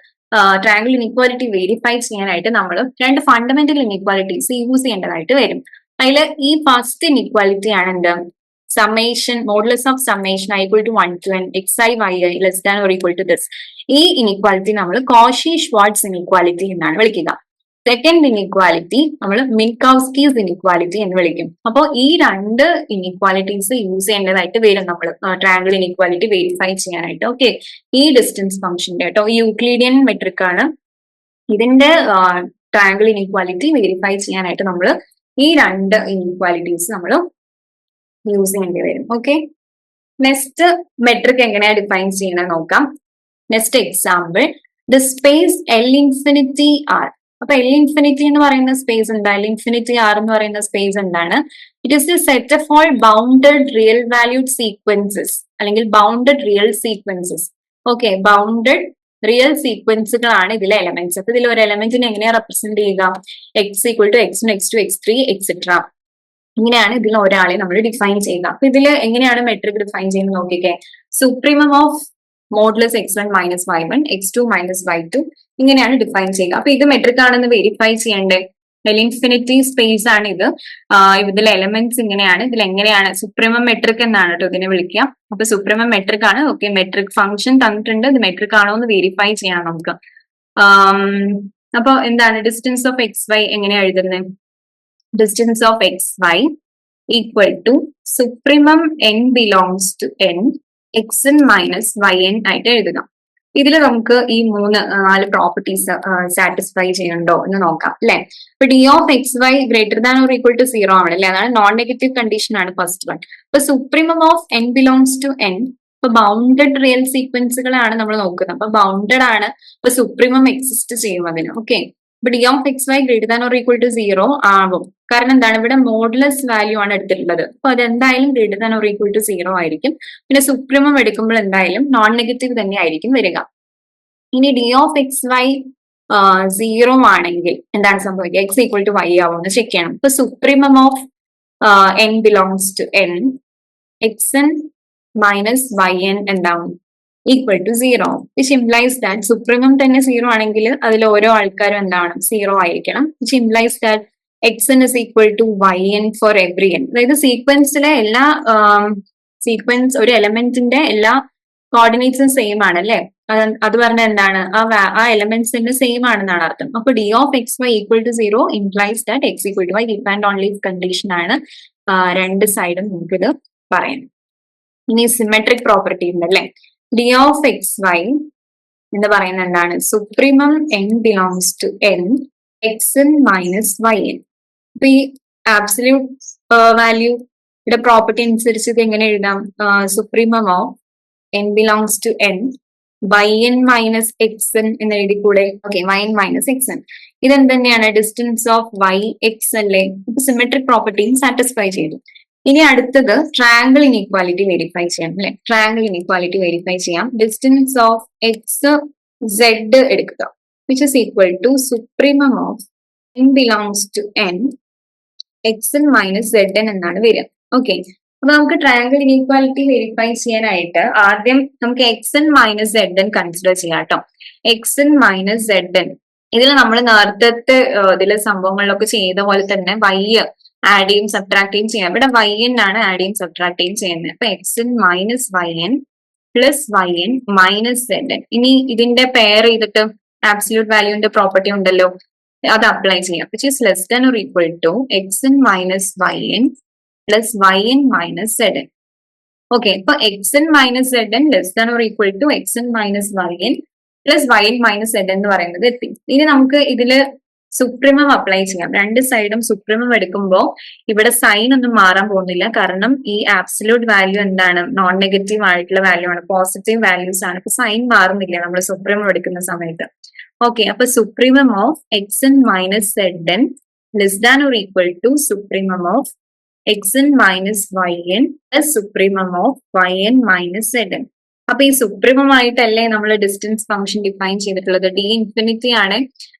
ഇനീക്വാലിറ്റി വെരിഫൈ ചെയ്യാനായിട്ട് നമ്മൾ രണ്ട് ഫണ്ടമെന്റൽ ഇനീക്വാലിറ്റീസ് യൂസ് ചെയ്യേണ്ടതായിട്ട് വരും. അതിൽ ഈ ഫസ്റ്റ് ഇനീക്വാലിറ്റി ആണ് എന്ത്? summation modulus of summation I equal to 1 to n xi yi less than or equal to this. ഈ ഇനീക്വാലിറ്റി നമ്മൾ കോഷി-ഷ്വാർട്സ് ഇനീക്വാലിറ്റി എന്നാണ് വിളിക്കുക. സെക്കൻഡ് ഇനീക്വാലിറ്റി നമ്മൾ മിൻകൗസ്കീസ് ഇനീക്വാലിറ്റി എന്ന് വിളിക്കും. അപ്പോൾ ഈ രണ്ട് ഇനീക്വാലിറ്റീസ് യൂസ് ചെയ്യേണ്ടതായിട്ട് വരും നമ്മൾ ട്രയാങ്കിൾ ഇനീക്വാലിറ്റി വെരിഫൈ ചെയ്യാനായിട്ട്. ഓക്കെ, ഈ ഡിസ്റ്റൻസ് ഫംഗ്ഷന്റെ കേട്ടോ ഈ യൂക്ലിഡിയൻ മെട്രിക് ആണ്. ഇതിന്റെ ട്രയാങ്കിൾ ഇനീക്വാലിറ്റി വെരിഫൈ ചെയ്യാനായിട്ട് നമ്മൾ ഈ രണ്ട് ഇനീക്വാലിറ്റീസ് നമ്മൾ യൂസ് ചെയ്യേണ്ടി വരും. ഓക്കെ, നെക്സ്റ്റ് മെട്രിക് എങ്ങനെയാ ഡിഫൈൻ ചെയ്യണത് നോക്കാം. Next example, the space l infinity R. അപ്പൊ എൽ ഇൻഫിനിറ്റി എന്ന് പറയുന്ന സ്പേസ് ഉണ്ട്, എൽ ഇൻഫിനിറ്റി ആർ എന്ന് പറയുന്ന സ്പേസ് എന്താണ്? It is the set of all bounded real valued sequences അല്ലെങ്കിൽ bounded real sequences. Okay, bounded real സീക്വൻസുകളാണ് ഇതിലെ എലമെന്റ്സ്. അപ്പൊ ഇതിൽ ഒരു എലമെന്റിനെ എങ്ങനെയാ റെപ്രസെന്റ് ചെയ്യുക? എക്സ് ഈക്വൽ ടു എക്സ്1, എക്സ്2, എക്സ്3 എക്സെട്ര. ഇങ്ങനെയാണ് ഇതിൽ ഒരാളെ നമ്മൾ ഡിഫൈൻ ചെയ്യുക. അപ്പൊ ഇതിൽ എങ്ങനെയാണ് മെട്രിക് ഡിഫൈൻ ചെയ്യുന്നത് നോക്കിക്കേ. Supremum of modulus x1 minus y1, x2 minus y2 ഇങ്ങനെയാണ് ഡിഫൈൻ ചെയ്യുക. അപ്പൊ ഇത് മെട്രിക് ആണെന്ന് വെരിഫൈ ചെയ്യണ്ടേ? എൽ ഇൻഫിനിറ്റി സ്പേസ് ആണ് ഇത്. ഇതിലെ എലമെന്റ്സ് ഇങ്ങനെയാണ്. ഇതിൽ എങ്ങനെയാണ് സുപ്രീമം മെട്രിക് എന്നാണ് കേട്ടോ ഇതിനെ വിളിക്കുക. അപ്പൊ സുപ്രീമം മെട്രിക് ആണ്. ഓക്കെ, മെട്രിക് ഫംഗ്ഷൻ തന്നിട്ടുണ്ട്. ഇത് മെട്രിക് ആണോ എന്ന് വെരിഫൈ ചെയ്യണം നമുക്ക്. അപ്പൊ എന്താണ് ഡിസ്റ്റൻസ് ഓഫ് എക്സ് വൈ എങ്ങനെയാ എഴുതുന്നത്? Distance of xy equal to supremum n belongs to n xn minus yn ആയിട്ട് എഴുതുക. ഇതിൽ നമുക്ക് ഈ നാല് പ്രോപ്പർട്ടീസ് സാറ്റിസ്ഫൈ ചെയ്യുന്നുണ്ടോ എന്ന് നോക്കാം അല്ലെ. ഇപ്പൊ d of X Y greater than or equal to 0 ആണ് അല്ലെ. അതാണ് നോൺ നെഗറ്റീവ് കണ്ടീഷൻ ആണ് ഫസ്റ്റ് വൺ. ഇപ്പൊ supremum of n belongs to n. ഇപ്പൊ ബൗണ്ടഡ് റിയൽ സീക്വൻസുകളാണ് നമ്മൾ നോക്കുന്നത്. അപ്പൊ ബൗണ്ടഡ് ആണ്. ഇപ്പൊ സുപ്രീമം എക്സിസ്റ്റ് ചെയ്യും അതിന്. ഓക്കെ, ഇപ്പൊ d of X Y greater than or equal to 0 ആവും. കാരണം എന്താണ്? ഇവിടെ മോഡുലസ് വാല്യൂ ആണ് എടുത്തിട്ടുള്ളത്. അപ്പൊ അത് എന്തായാലും greater than or equal to 0 ആയിരിക്കും. പിന്നെ സുപ്രീമം എടുക്കുമ്പോൾ എന്തായാലും നോൺ നെഗറ്റീവ് തന്നെ ആയിരിക്കും വരിക. ഇനി ഡി ഓഫ് എക്സ് വൈ 0 ആണെങ്കിൽ എന്താണ് സംഭവിക്കുക? എക്സ് ഈക്വൽ ടു വൈ ആവുമെന്ന് ചെക്ക് ചെയ്യണം. ഇപ്പൊ supremum of n belongs to n xn minus yn എന്താവും? Equal to 0, which implies that supremum തന്നെ 0 ആണെങ്കിൽ അതിൽ ഓരോ ആൾക്കാരും എന്താണ് 0 ആയിരിക്കണം. Which implies that xn is equal to yn for every n. അതായത് സീക്വൻസിലെ എല്ലാ സീക്വൻസ് ഒരു എലമെന്റിന്റെ എല്ലാ കോർഡിനേറ്റ്സും സെയിം ആണ് അല്ലെ. അത് പറഞ്ഞാൽ എന്താണ്? ആ എലമെന്റ്സിന്റെ സെയിം ആണെന്നാണ് അർത്ഥം. അപ്പൊ D of X Y equal to 0 implies that x equal to y. If and only condition ആണ് രണ്ട് സൈഡും നമുക്കിത് പറയാം. ഇനി സിമെട്രിക് പ്രോപ്പർട്ടി ഉണ്ട് അല്ലെ. ഡി ഓഫ് എക്സ് വൈ എന്ന് പറയുന്നത് എന്താണ്? Supremum n belongs to n xn minus yn. അപ്പൊ ഈ ആബ്സല്യൂട്ട് വാല്യൂയുടെ പ്രോപ്പർട്ടി അനുസരിച്ച് ഇത് എങ്ങനെ എഴുതാം? Supremum of n belongs to n yn minus xn എന്ന് എഴുതിക്കൂടെ? Okay, yn minus xn. ഇതെന്ത് തന്നെയാണ്? ഡിസ്റ്റൻസ് ഓഫ് y x അല്ലേ. ഇപ്പൊ സിമെട്രിക് പ്രോപ്പർട്ടിയും സാറ്റിസ്ഫൈ ചെയ്തു. ഇനി അടുത്തത് ട്രയാങ്കിൾ ഇനീക്വാലിറ്റി വെരിഫൈ ചെയ്യാം അല്ലെ. ട്രയാങ്കിൾ ഇനീക്വാലിറ്റി വെരിഫൈ ചെയ്യാം. ഡിസ്റ്റൻസ് ഓഫ് എക്സ് സെഡ് എടുക്കുക, which is equal to supremum of n belongs to n xn minus zn എന്നാണ് വരിക. ഓക്കെ, അപ്പൊ നമുക്ക് ട്രയാങ്കിൾ ഇനീക്വാലിറ്റി വെരിഫൈ ചെയ്യാനായിട്ട് ആദ്യം നമുക്ക് xn മൈനസ് zn കൺസിഡർ ചെയ്യാം കേട്ടോ. xn മൈനസ് zn ഇതിൽ നമ്മൾ നേരത്തെ ഇതിലെ സംഭവങ്ങളിലൊക്കെ ചെയ്ത പോലെ തന്നെ y ആഡ് ചെയ്യും സബ്ട്രാക്ട് ചെയ്യും ചെയ്യാം. ഇവിടെ yn ആണ് ആഡ് ചെയ്യും സബ്ട്രാക്ട് ചെയ്യും ചെയ്യുന്നത്. അപ്പൊ xn minus yn plus yn minus zn. ഇനി ഇതിന്റെ പെയർ ചെയ്തിട്ട് ആബ്സല്യൂട്ട് വാല്യൂന്റെ പ്രോപ്പർട്ടി ഉണ്ടല്ലോ, അത് അപ്ലൈ ചെയ്യാം. Which is less than or equal to xn minus yn plus yn minus zn. Okay, ഇപ്പൊ xn minus zn less than or equal to xn minus yn plus yn minus zn എന്ന് പറയുന്നത് എത്തി. ഇനി നമുക്ക് ഇതില് supremum apply ചെയ്യാം. രണ്ട് സൈഡും സുപ്രീമം എടുക്കുമ്പോൾ ഇവിടെ സൈൻ ഒന്നും മാറാൻ പോകുന്നില്ല. കാരണം ഈ ആബ്സല്യൂട്ട് വാല്യൂ എന്താണ്? നോൺ നെഗറ്റീവ് ആയിട്ടുള്ള വാല്യൂ ആണ്, പോസിറ്റീവ് വാല്യൂസ് ആണ്. അപ്പൊ സൈൻ മാറുന്നില്ല നമ്മൾ സുപ്രീമം എടുക്കുന്ന സമയത്ത്. ഓക്കെ, അപ്പൊ supremum of xn minus zn less than or equal to supremum of xn minus yn plus supremum of yn minus zn. അപ്പൊ ഈ സുപ്രീമം ആയിട്ടല്ലേ നമ്മൾ ഡിസ്റ്റൻസ് ഫംഗ്ഷൻ ഡിഫൈൻ ചെയ്തിട്ടുള്ളത്. ഡി ഇൻഫിനിറ്റി ആണ്.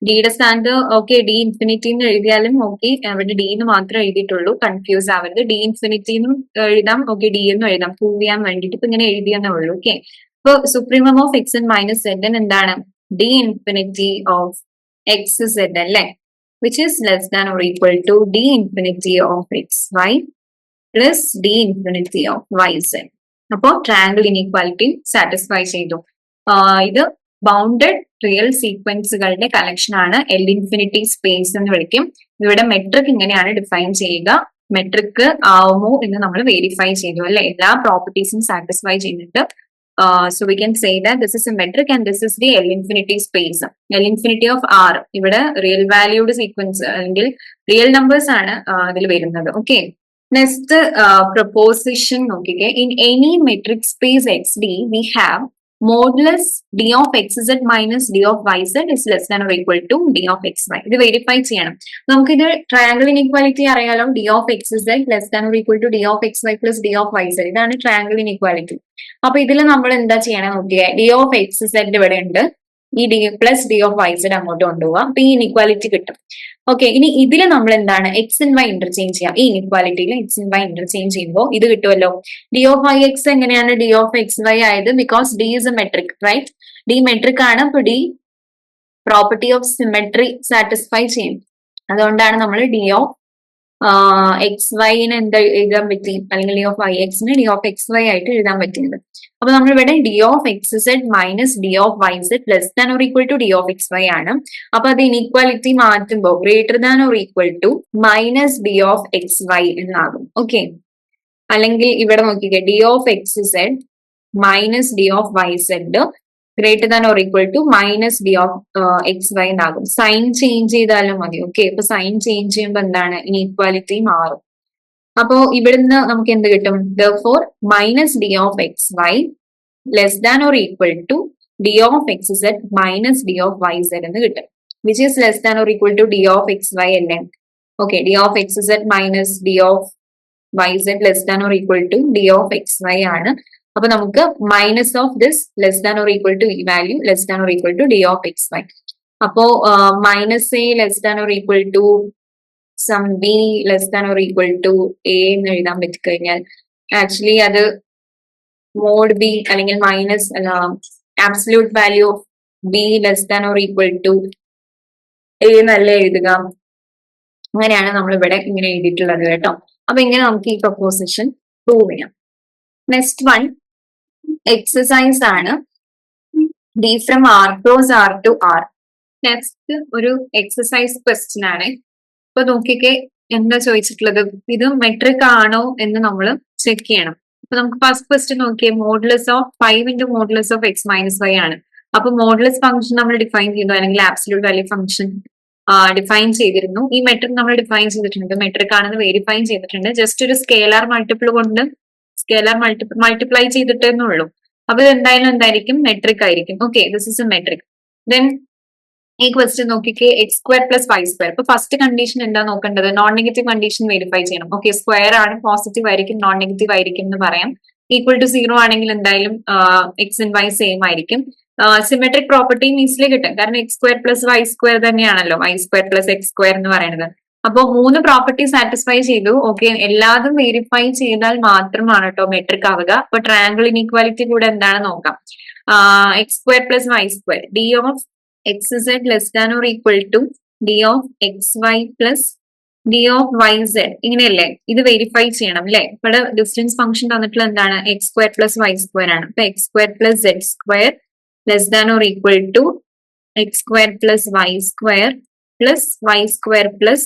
ഡിയുടെ സ്ഥാനത്ത് ഓക്കെ ഡി ഇൻഫിനിറ്റി എന്ന് എഴുതിയാലും ഓക്കെ, അവിടെ ഡി എന്ന് മാത്രം എഴുതിയിട്ടുള്ളൂ, കൺഫ്യൂസ് ആവരുത്. ഡി ഇൻഫിനിറ്റി എന്നും എഴുതാം, ഓക്കെ ഡി എന്നും എഴുതാം, പ്രൂവ് ചെയ്യാൻ വേണ്ടിയിട്ട് ഇപ്പൊ ഇങ്ങനെ എഴുതിയെന്നേ ഉള്ളൂ. ഓക്കെ, അപ്പൊ supremum of x n minus z n എന്താണ്? D infinity of X z അല്ലേ, which is less than or equal to d infinity of X Y plus d infinity of Y z. അപ്പോൾ triangle inequality satisfy ചെയ്തു. ഇത് bounded real സീക്വൻസുകളുടെ collection ആണ്. L infinity space എന്ന് വിളിക്കും. ഇവിടെ metric ഇങ്ങനെയാണ് ഡിഫൈൻ ചെയ്യുക. മെട്രിക് ആവുമോ എന്ന് നമ്മൾ വെരിഫൈ ചെയ്തു അല്ലെ, എല്ലാ പ്രോപ്പർട്ടീസും സാറ്റിസ്ഫൈ ചെയ്തിട്ട്. So we can say that this is a metric and this is the l infinity space. L infinity of R ഇവിടെ റിയൽ വാല്യൂഡ് സീക്വൻസ് അല്ലെങ്കിൽ റിയൽ നമ്പേഴ്സ് ആണ് ഇതിൽ വരുന്നത്. ഓക്കെ, നെക്സ്റ്റ് പ്രൊപ്പോസിഷൻ നോക്കിക്കേ. In any metric space x d we have modulus d of X z minus d of Y z is less than or equal to D of X y. ഇത് verify ചെയ്യണം. നമുക്കിത് triangle inequality അറിയാലോ. D of X z less than or equal to D of X Y plus D of Y z. ഇതാണ് triangle inequality. അപ്പൊ ഇതിൽ നമ്മൾ എന്താ ചെയ്യണം നോക്കിയേ. ഡി ഓഫ് എക്സ് സെഡ് ഇവിടെ ഉണ്ട്, ഈ d plus D of Y z അങ്ങോട്ട് കൊണ്ടുപോവാം. അപ്പൊ ഈ ഇനീക്വാലിറ്റി കിട്ടും. ഓക്കെ, ഇനി ഇതിൽ നമ്മൾ എന്താണ് എക്സ് ആൻഡ് വൈ ഇന്റർചേഞ്ച് ചെയ്യാം. ഈ ഇനീക്വാലിറ്റിയിൽ എക്സ് ആൻഡ് വൈ ഇന്റർചേഞ്ച് ചെയ്യുമ്പോൾ ഇത് കിട്ടുമല്ലോ. ഡി ഓഫ് വൈ എക്സ് എങ്ങനെയാണ് ഡി ഓഫ് എക്സ് വൈ ആയത്? Because d is a metric, right? D metric ആണ്. അപ്പൊ d property of symmetry satisfy ചെയ്യും. അതുകൊണ്ടാണ് നമ്മൾ ഡി ഓഫ് എക്സ് വൈന് എന്താ എഴുതാൻ പറ്റി, അല്ലെങ്കിൽ ഡി ഓഫ് വൈ എക്സിന് ഡി ഓഫ് എക്സ് വൈ ആയിട്ട് എഴുതാൻ പറ്റുന്നത്. അപ്പൊ നമ്മൾ ഇവിടെ d of X z minus d of Y z less than or equal to D of X y ആണ്. അപ്പൊ അത് ഇനീക്വാലിറ്റി മാറ്റുമ്പോൾ greater than or equal to minus d of X y എന്നാകും. ഓക്കെ, അല്ലെങ്കിൽ ഇവിടെ നോക്കിക്കേ, d of X z minus d of Y z greater than or equal to minus d of X y എന്നാകും. Sign change ചെയ്താലും മതി. Okay, ഇപ്പൊ sign change ചെയ്യുമ്പോൾ എന്താണ് ഇനീക്വാലിറ്റി മാറും. അപ്പോ ഇവിടുന്ന് നമുക്ക് എന്ത് കിട്ടും? therefore minus d of X Y less than or equal to D of X z minus d of Y z എന്ന് കിട്ടും. Which is less than or equal to D of X y അല്ലേ? Okay, d of X z minus d of Y z less than or equal to D of X y ആണ്. അപ്പൊ നമുക്ക് minus of this less than or equal to ഈ value less than or equal to D of X y. അപ്പോ minus a less than or equal to some b less than or equal to a എന്ന് എഴുതാൻ പറ്റിക്കഴിഞ്ഞാൽ actually അത് mod b അല്ലെങ്കിൽ minus absolute value of b less than or equal to a എന്നല്ല എഴുതുക. അങ്ങനെയാണ് നമ്മൾ ഇവിടെ ഇങ്ങനെ എഴുതിയിട്ടുള്ളത് കേട്ടോ. അപ്പൊ ഇങ്ങനെ നമുക്ക് ഈ പ്രൊപ്പോസിഷൻ പ്രൂവ് ചെയ്യാം. നെക്സ്റ്റ് വൺ എക്സസൈസ് ആണ്. D from R cross R to R. Next ഒരു എക്സസൈസ് ക്വസ്റ്റ്യൻ ആണ്. ഇപ്പൊ നോക്കിക്കേ, എന്താ ചോദിച്ചിട്ടുള്ളത്? ഇത് മെട്രിക് ആണോ എന്ന് നമ്മൾ ചെക്ക് ചെയ്യണം. അപ്പൊ നമുക്ക് ഫസ്റ്റ് ക്വസ്റ്റ്യൻ നോക്കിയേ, modulus of 5 into modulus of X minus Y ആണ്. അപ്പൊ മോഡുലസ് ഫംഗ്ഷൻ നമ്മൾ ഡിഫൈൻ ചെയ്തു, അല്ലെങ്കിൽ ആബ്സല്യൂട്ട് വാല്യൂ ഫംഗ്ഷൻ ഡിഫൈൻ ചെയ്തിരുന്നു. ഈ മെട്രിക് നമ്മൾ ഡിഫൈൻ ചെയ്തിട്ടുണ്ട്, മെട്രിക് ആണെന്ന് വെരിഫൈ ചെയ്തിട്ടുണ്ട്. ജസ്റ്റ് ഒരു സ്കേലാർ മൾട്ടിപ്പിൾ കൊണ്ട് സ്കേലാർ മൾട്ടിപ്ലൈ ചെയ്തിട്ടേ ഉള്ളൂ. അപ്പൊ ഇത് എന്തായിരിക്കും? മെട്രിക് ആയിരിക്കും. Okay, this is a metric. Then ഈ ക്വസ്റ്റ്യൻ നോക്കിക്കേ, x square plus y square. ഇപ്പൊ ഫസ്റ്റ് കണ്ടീഷൻ എന്താ നോക്കേണ്ടത്? നോൺ നെഗറ്റീവ് കണ്ടീഷൻ വെരിഫൈ ചെയ്യണം. ഓക്കെ, സ്ക്വയർ ആണ്, പോസിറ്റീവ് ആയിരിക്കും, നോൺ നെഗറ്റീവ് ആയിരിക്കും എന്ന് പറയാം. ഈക്വൽ ടു 0 ആണെങ്കിൽ എന്തായാലും എക്സ് ആൻഡ് വൈ സെയിം ആയിരിക്കും. സിമെട്രിക് പ്രോപ്പർട്ടി ഈസിലി കിട്ടും, കാരണം x square plus y square തന്നെയാണല്ലോ y square plus x square എന്ന് പറയുന്നത്. അപ്പൊ 3 പ്രോപ്പർട്ടി സാറ്റിസ്ഫൈ ചെയ്തു. ഓക്കെ, എല്ലാതും വെരിഫൈ ചെയ്താൽ മാത്രമാണ് കേട്ടോ മെട്രിക് ആവുക. അപ്പൊ ട്രയാങ്കിൾ ഇനീക്വാലിറ്റി കൂടെ എന്താണ് നോക്കാം. X square plus y square, d of X z less than or equal to D of X Y plus D of Y z. ഇങ്ങനെയല്ലേ? ഇത് വെരിഫൈ ചെയ്യണം അല്ലെ? ഇവിടെ ഡിസ്റ്റൻസ് ഫംഗ്ഷൻ തന്നിട്ടുള്ള എന്താണ്? X square plus y square ആണ്. അപ്പൊ x square plus z square less than or equal to x square plus y square plus y square plus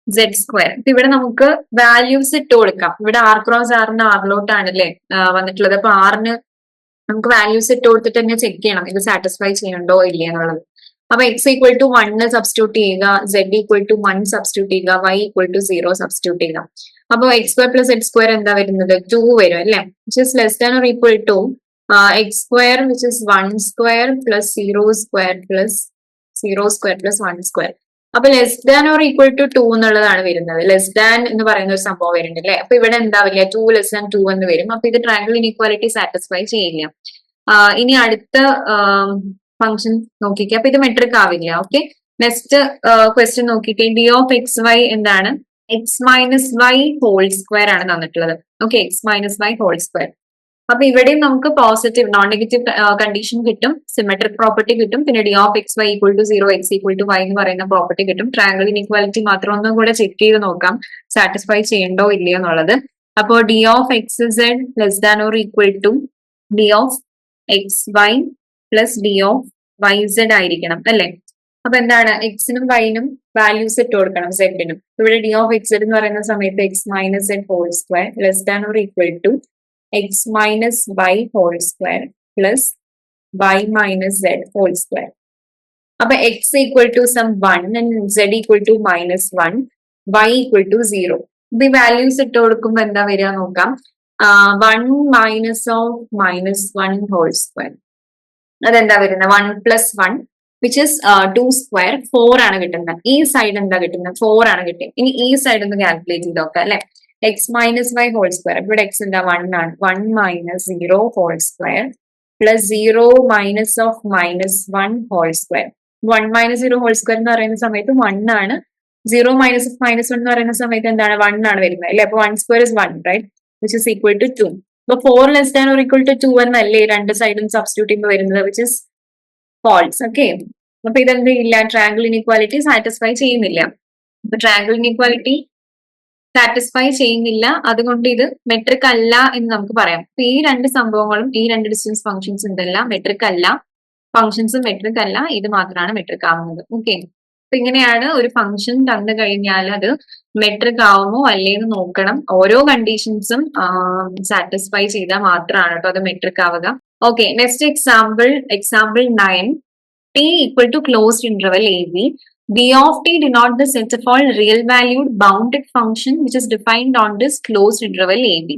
z square. അപ്പൊ ഇവിടെ നമുക്ക് വാല്യൂസ് ഇട്ട് കൊടുക്കാം. ഇവിടെ ആർ ക്രോസ് ആറിന് ആറിലോട്ടാണ് അല്ലേ വന്നിട്ടുള്ളത്. അപ്പൊ ആറിന് നമുക്ക് വാല്യൂസ് ഇട്ട് കൊടുത്തിട്ട് തന്നെ ചെക്ക് ചെയ്യണം ഇത് സാറ്റിസ്ഫൈ ചെയ്യണ്ടോ ഇല്ലേ എന്നുള്ളത്. അപ്പൊ എക്സ് ഈക്വൽ ടു 1 സബ്സ്റ്റിറ്റ്യൂട്ട് ചെയ്യുക, സെഡ് ഈക്വൽ ടു 1 സബ്സ്റ്റിറ്റ്യൂട്ട് ചെയ്യുക, വൈ ഈക്വൽ ടു 0 സബ്സ്റ്റിറ്റ്യൂട്ട് ചെയ്യുക. അപ്പൊ x square plus z square എന്താ വരുന്നത്? 2 വരും അല്ലെ? Which is less than or equal to x square which is 1 square plus 0 square plus 0 square plus 1 square. അപ്പൊ less than or equal to 2 എന്നുള്ളതാണ് വരുന്നത്. Less than എന്ന് പറയുന്ന ഒരു സംഭവം വരുന്നുണ്ട് അല്ലെ? അപ്പൊ ഇവിടെ എന്താവില്ല? 2 ലെസ് ദാൻ 2 എന്ന് വരും. അപ്പൊ ഇത് ട്രയാങ്കിൾ ഇനീക്വാലിറ്റി സാറ്റിസ്ഫൈ ചെയ്യില്ല. ഇനി അടുത്ത ഫംഗ്ഷൻ നോക്കിക്കുക. അപ്പൊ ഇത് മെട്രിക് ആവില്ല. ഓക്കെ, നെക്സ്റ്റ് ക്വസ്റ്റ്യൻ നോക്കിക്കേ. ഡി ഓഫ് എക്സ് വൈ എന്താണ്? X minus y whole square ആണ് തന്നിട്ടുള്ളത്. Okay, x minus y whole square. അപ്പൊ ഇവിടെയും നമുക്ക് പോസിറ്റീവ് നോൺ നെഗറ്റീവ് കണ്ടീഷൻ കിട്ടും, സിമെട്രിക് പ്രോപ്പർട്ടി കിട്ടും, പിന്നെ D of X Y equal to 0 x equal to y എന്ന് പറയുന്ന പ്രോപ്പർട്ടി കിട്ടും. ട്രയാങ്കിൾ ഇൻഇക്വാലിറ്റി മാത്രം ഒന്നും കൂടെ ചെക്ക് ചെയ്ത് നോക്കാം സാറ്റിസ്ഫൈ ചെയ്യണ്ടോ ഇല്ലയോ എന്നുള്ളത്. അപ്പോൾ d of X z less than or equal to D of X Y plus D of Y z ആയിരിക്കണം അല്ലെ. അപ്പൊ എന്താണ്, എക്സിനും വൈനും വാല്യൂസ് ഇട്ട് കൊടുക്കണം, സെഡിനും. ഇവിടെ ഡി ഓഫ് എക്സ് സെഡ് എന്ന് പറയുന്ന സമയത്ത് x minus z whole square less than or equal to X minus y whole square plus Y minus z whole square. അപ്പൊ x equal to some 1 and z equal to -1, y equal to 0. ഇത് values ഇട്ട് കൊടുക്കുമ്പോ എന്താ വരിക നോക്കാം. 1 minus of -1 whole square, അതെന്താ വരുന്നത്? 1 plus 1 which is 2 square, 4 ആണ് കിട്ടുന്നത്. ഈ സൈഡ് എന്താ കിട്ടുന്നത്? 4 ആണ് കിട്ടിയത്. ഇനി ഈ സൈഡ് ഒന്ന് കാൽക്കുലേറ്റ് ചെയ്ത് നോക്കാം അല്ലെ. X minus y whole square, ഇവിടെ എക്സ് എന്താ 1 ആണ്. 1 minus 0 whole square plus 0 minus of -1 whole square. 1 minus 0 whole square എന്ന് പറയുന്ന സമയത്ത് 1 ആണ്. 0 മൈനസ് ഓഫ് -1 എന്ന് പറയുന്ന സമയത്ത് എന്താണ്? 1 ആണ് വരുന്നത് അല്ലെ. അപ്പൊ 1 square is 1, right, which is equal to 2. അപ്പൊ 4 less than or equal to 2 എന്നല്ലേ രണ്ട് സൈഡും സബ്സ്റ്റിറ്റ്യൂട്ട് ചെയ്യുമ്പോൾ വരുന്നത്, വിച്ച് ഇസ് ഫാൾസ്. ഓക്കെ, അപ്പൊ ഇതെന്ത് ഇല്ല, ട്രയാങ്കിൾ ഇൻഇക്വാലിറ്റി സാറ്റിസ്ഫൈ ചെയ്യുന്നില്ല. അപ്പൊ ട്രയാങ്കിൾ ഇൻഇക്വാലിറ്റി സാറ്റിസ്ഫൈ ചെയ്യുന്നില്ല, അതുകൊണ്ട് ഇത് മെട്രിക് അല്ല എന്ന് നമുക്ക് പറയാം. അപ്പൊ ഈ രണ്ട് സംഭവങ്ങളും, ഈ രണ്ട് ഡിസ്റ്റൻസ് ഫംഗ്ഷൻസ് ഉണ്ടല്ല, മെട്രിക് അല്ല. ഫംഗ്ഷൻസും മെട്രിക് അല്ല, ഇത് മാത്രമാണ് മെട്രിക് ആവുന്നത്. ഓക്കെ, അപ്പൊ ഇങ്ങനെയാണ് ഒരു ഫംഗ്ഷൻ തന്നു കഴിഞ്ഞാൽ അത് മെട്രിക് ആവുമോ അല്ലേന്ന് നോക്കണം. ഓരോ കണ്ടീഷൻസും സാറ്റിസ്ഫൈ ചെയ്താൽ മാത്രമാണ് കേട്ടോ അത് മെട്രിക് ആവുക. Okay, next example 9. T equal to closed interval AB, B of T denote the set of all real valued bounded function which is defined on this closed interval AB.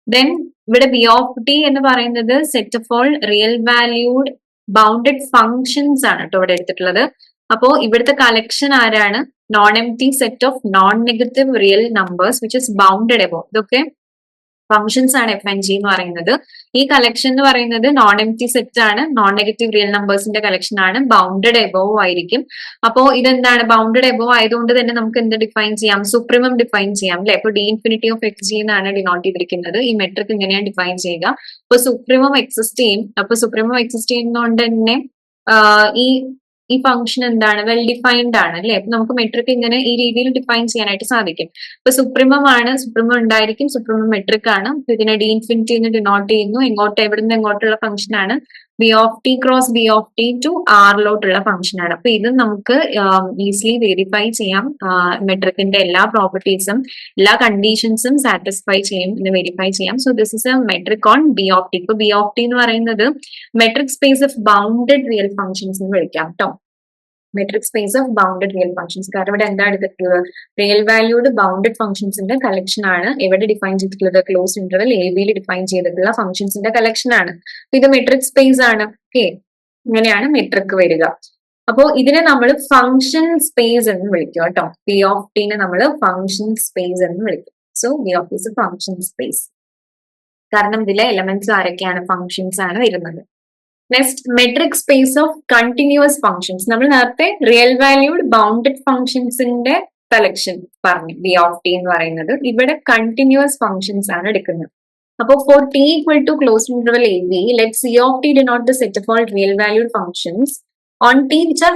Then ഇവിടെ B of T എന്ന് പറയുന്നത് set of all real valued bounded functions ആണ് കേട്ടോ ഇവിടെ എടുത്തിട്ടുള്ളത്. അപ്പോ ഇവിടുത്തെ collection ആരാണ്? Non empty set of non negative real numbers which is bounded above. ഇതൊക്കെ ഫംഗ്ഷൻസ് ആണ് എഫ് എൻ ജി എന്ന് പറയുന്നത്. ഈ കളക്ഷൻ എന്ന് പറയുന്നത് നോൺ എംപ്റ്റി സെറ്റ് ആണ്, നോൺ നെഗറ്റീവ് റിയൽ നമ്പേഴ്സിന്റെ കളക്ഷൻ ആണ്, ബൗണ്ടഡ് എബോവ് ആയിരിക്കും. അപ്പോ ഇതെന്താണ്? ബൗണ്ടഡ് എബോവ് ആയതുകൊണ്ട് തന്നെ നമുക്ക് എന്ത് ഡിഫൈൻ ചെയ്യാം? സുപ്രീമം ഡിഫൈൻ ചെയ്യാം അല്ലെ. അപ്പൊ D infinity of X G എന്നാണ് ഡിനോട്ട് ചെയ്തിരിക്കുന്നത്. ഈ മെട്രിക് ഇങ്ങനെയാണ് ഡിഫൈൻ ചെയ്യുക. അപ്പൊ സുപ്രീമം എക്സിസ്റ്റ് ചെയ്യും. അപ്പൊ സുപ്രീമം എക്സിസ്റ്റ് ചെയ്യുന്നതുകൊണ്ട് തന്നെ ഈ ഫംഗ്ഷൻ എന്താണ്? വെൽ ഡിഫൈൻഡ് ആണ് അല്ലെ. അപ്പൊ നമുക്ക് മെട്രിക് ഇങ്ങനെ ഈ രീതിയിൽ ഡിഫൈൻ ചെയ്യാനായിട്ട് സാധിക്കും. ഇപ്പൊ സുപ്രീമം ആണ്, സുപ്രീമം ഉണ്ടായിരിക്കും, സുപ്രീമം മെട്രിക് ആണ്. ഇതിനെ ഡി ഇൻഫിനിറ്റി എന്ന് ഡിനോട്ട് ചെയ്യുന്നു. എവിടുന്ന് എങ്ങോട്ടുള്ള ഫംഗ്ഷൻ ആണ്? B of t cross b of t to ആറിലോട്ടുള്ള ഫംഗ്ഷൻ ആണ്. അപ്പൊ ഇത് നമുക്ക് ഈസിലി വെരിഫൈ ചെയ്യാം. മെട്രിക്കിന്റെ എല്ലാ പ്രോപ്പർട്ടീസും എല്ലാ കണ്ടീഷൻസും സാറ്റിസ്ഫൈ ചെയ്യും എന്ന് വെരിഫൈ ചെയ്യാം. So this is a metric on B of T. ഇപ്പൊ ബി ഓഫ് ടി എന്ന് പറയുന്നത് metric space of bounded real functions എന്ന് വിളിക്കാം കേട്ടോ. Metric space of bounded real functions. കാരണം ഇവിടെ എന്താ എടുത്തിട്ടുള്ളത്? റിയൽ വാല്യൂഡ് ബൗണ്ടഡ് ഫംഗ്ഷൻസിന്റെ കളക്ഷൻ ആണ് എവിടെ ഡിഫൈൻ ചെയ്തിട്ടുള്ളത്? ക്ലോസ് ഇന്റർവൽ എ ബിയിൽ ഡിഫൈൻ ചെയ്തിട്ടുള്ള ഫംഗ്ഷൻസിന്റെ കളക്ഷൻ ആണ്. ഇത് മെട്രിക് സ്പേസ് ആണ്. ഓക്കെ, ഇങ്ങനെയാണ് മെട്രിക് വരിക. അപ്പോ ഇതിനെ നമ്മൾ ഫംഗ്ഷൻ സ്പേസ് എന്ന് വിളിക്കും കേട്ടോ. പി ഓഫ് ടിനെ നമ്മൾ ഫംഗ്ഷൻ സ്പേസ് എന്ന് വിളിക്കും. So p of t is function space. കാരണം ഇതിലെ എലമെന്റ്സ് ആരൊക്കെയാണ്? ഫംഗ്ഷൻസ് ആണ് വരുന്നത്. Next metric space of continuous functions. നമ്മൾ നേരത്തെ റിയൽ വാല്യൂഡ് ബൗണ്ടഡ് ഫംഗ്ഷൻസിന്റെ കളക്ഷൻ പറഞ്ഞു ബി ഓഫ് ടി എന്ന് പറയുന്നത്. ഇവിടെ കണ്ടിന്യൂസ് ഫംഗ്ഷൻസ് ആണ് എടുക്കുന്നത്. അപ്പോൾ for t equal to close interval a b, let c of t denote the set of all real valued functions on t which are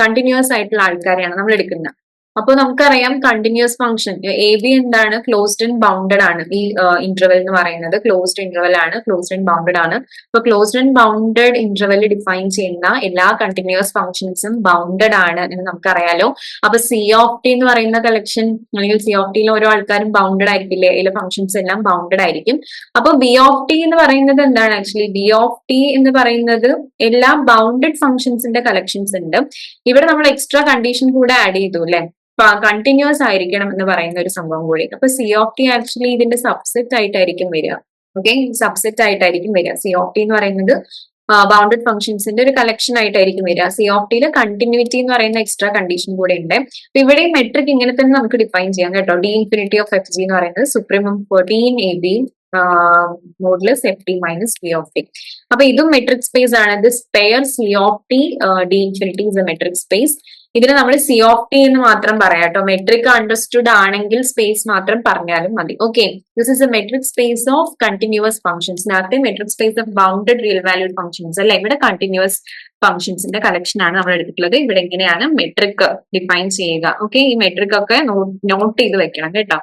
continuous ആയിട്ടുള്ള ആൾക്കാരെയാണ് നമ്മൾ എടുക്കുന്നത്. അപ്പോൾ നമുക്കറിയാം കണ്ടിന്യൂസ് ഫംഗ്ഷൻ എ ബി എന്താണ്? Closed and bounded ആണ്. ഈ interval എന്ന് പറയുന്നത് ക്ലോസ്ഡ് ഇന്റർവെൽ ആണ്, ക്ലോസ്ഡ് ആൻഡ് ബൗണ്ടഡ് ആണ്. അപ്പൊ closed and bounded interval define ചെയ്യുന്ന എല്ലാ കണ്ടിന്യൂസ് ഫംഗ്ഷൻസും ബൗണ്ടഡ് ആണ് എന്ന് നമുക്കറിയാലോ. അപ്പൊ സി ഓഫ് ടി എന്ന് പറയുന്ന കളക്ഷൻ അല്ലെങ്കിൽ സി ഓഫ് ടിയിൽ ഓരോ ആൾക്കാരും ബൗണ്ടഡ് ആയിരിക്കില്ലേ? അതിലെ ഫംഗ്ഷൻസ് എല്ലാം ബൗണ്ടഡ് ആയിരിക്കും. അപ്പൊ ബി ഓഫ് ടി എന്ന് പറയുന്നത് എന്താണ്? ആക്ച്വലി ബി ഓഫ് ടി എന്ന് പറയുന്നത് എല്ലാ ബൗണ്ടഡ് ഫംഗ്ഷൻസിന്റെ കളക്ഷൻസ് ഉണ്ട്. ഇവിടെ നമ്മൾ എക്സ്ട്രാ കണ്ടീഷൻ കൂടെ ആഡ് ചെയ്തു അല്ലെ, കണ്ടിന്യൂസ് ആയിരിക്കണം എന്ന് പറയുന്ന ഒരു സംഭവം കൂടി. അപ്പൊ സി ഓഫ് ടി ആക്ച്വലി ഇതിന്റെ സബ്സെറ്റ് ആയിട്ടായിരിക്കും വരിക. ഓക്കെ, സബ്സെറ്റ് ആയിട്ടായിരിക്കും വരിക. സി ഓഫ് ടി എന്ന് പറയുന്നത് ബൗണ്ടഡ് ഫംഗ്ഷൻസിന്റെ ഒരു കളക്ഷൻ ആയിട്ടായിരിക്കും വരിക. സി ഓഫ് ടിയിൽ കണ്ടിന്യൂറ്റി എന്ന് പറയുന്ന എക്സ്ട്രാ കണ്ടീഷൻ കൂടെ ഉണ്ട്. അപ്പൊ ഇവിടെ മെട്രിക് ഇങ്ങനെ തന്നെ നമുക്ക് ഡിഫൈൻ ചെയ്യാം കേട്ടോ. D infinity of f g എന്ന് പറയുന്നത് supremum for t in a b modulus f t minus p of t. അപ്പൊ ഇതും മെട്രിക് സ്പേസ് ആണ്. This pair c of t d infinity is a metric space. ഇതിന് നമ്മൾ C of t എന്ന് മാത്രം പറയാം കേട്ടോ. മെട്രിക് അണ്ടർസ്റ്റുഡ് ആണെങ്കിൽ സ്പേസ് മാത്രം പറഞ്ഞാലും മതി. Okay, this is a metric space of continuous functions. നേരത്തെ metric space of bounded real valued functions അല്ലെ, ഇവിടെ കണ്ടിന്യൂസ് ഫംഗ്ഷൻസിന്റെ കളക്ഷൻ ആണ് നമ്മൾ എടുത്തിട്ടുള്ളത്. ഇവിടെ എങ്ങനെയാണ് മെട്രിക് ഡിഫൈൻ ചെയ്യുക. ഓക്കെ, ഈ മെട്രിക് ഒക്കെ നോട്ട് ചെയ്ത് വെക്കണം കേട്ടോ.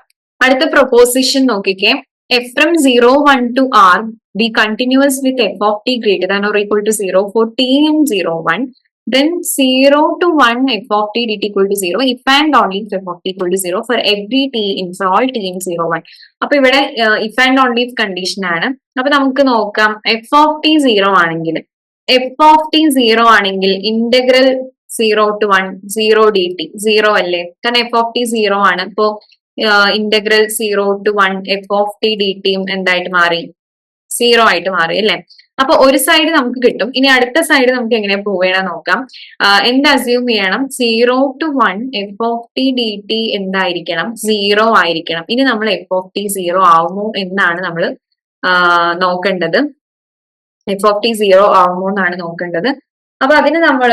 അടുത്ത പ്രൊപ്പോസിഷൻ നോക്കിക്കേ. F from 0, 1 to r be continuous with f of t greater than or equal to 0 for t in 0, 1. Then 0 to 1 f of t dt equal to 0 if and only if f of t equal to 0 for every t in for all t in 0, 1. അപ്പൊ ഇവിടെ if and only if condition ആണ്. അപ്പൊ നമുക്ക് നോക്കാം. F of t 0 ആണെങ്കിൽ, F of t 0 ആണെങ്കിൽ integral 0 to 1 0 dt 0 അല്ലേ, കാരണം എഫ് ഓഫ് ടി 0 ആണ്. ഇപ്പോ integral 0 to 1 f of t D ടിയും എന്തായിട്ട് മാറി, 0 ആയിട്ട് മാറി അല്ലെ. അപ്പൊ ഒരു സൈഡ് നമുക്ക് കിട്ടും. ഇനി അടുത്ത സൈഡ് നമുക്ക് എങ്ങനെ പ്രൂവ് ചെയ്യണം നോക്കാം. എന്ത് അസ്യൂം ചെയ്യണം? 0 to 1 f of t d T എന്തായിരിക്കണം? 0 ആയിരിക്കണം. ഇനി നമ്മൾ എഫ് ഓഫ് ടി 0 ആവുമോ എന്നാണ് നമ്മൾ നോക്കേണ്ടത്. എഫ് ഓഫ് ടി 0 ആവുമോ എന്നാണ് നോക്കേണ്ടത്. അപ്പൊ അതിന് നമ്മൾ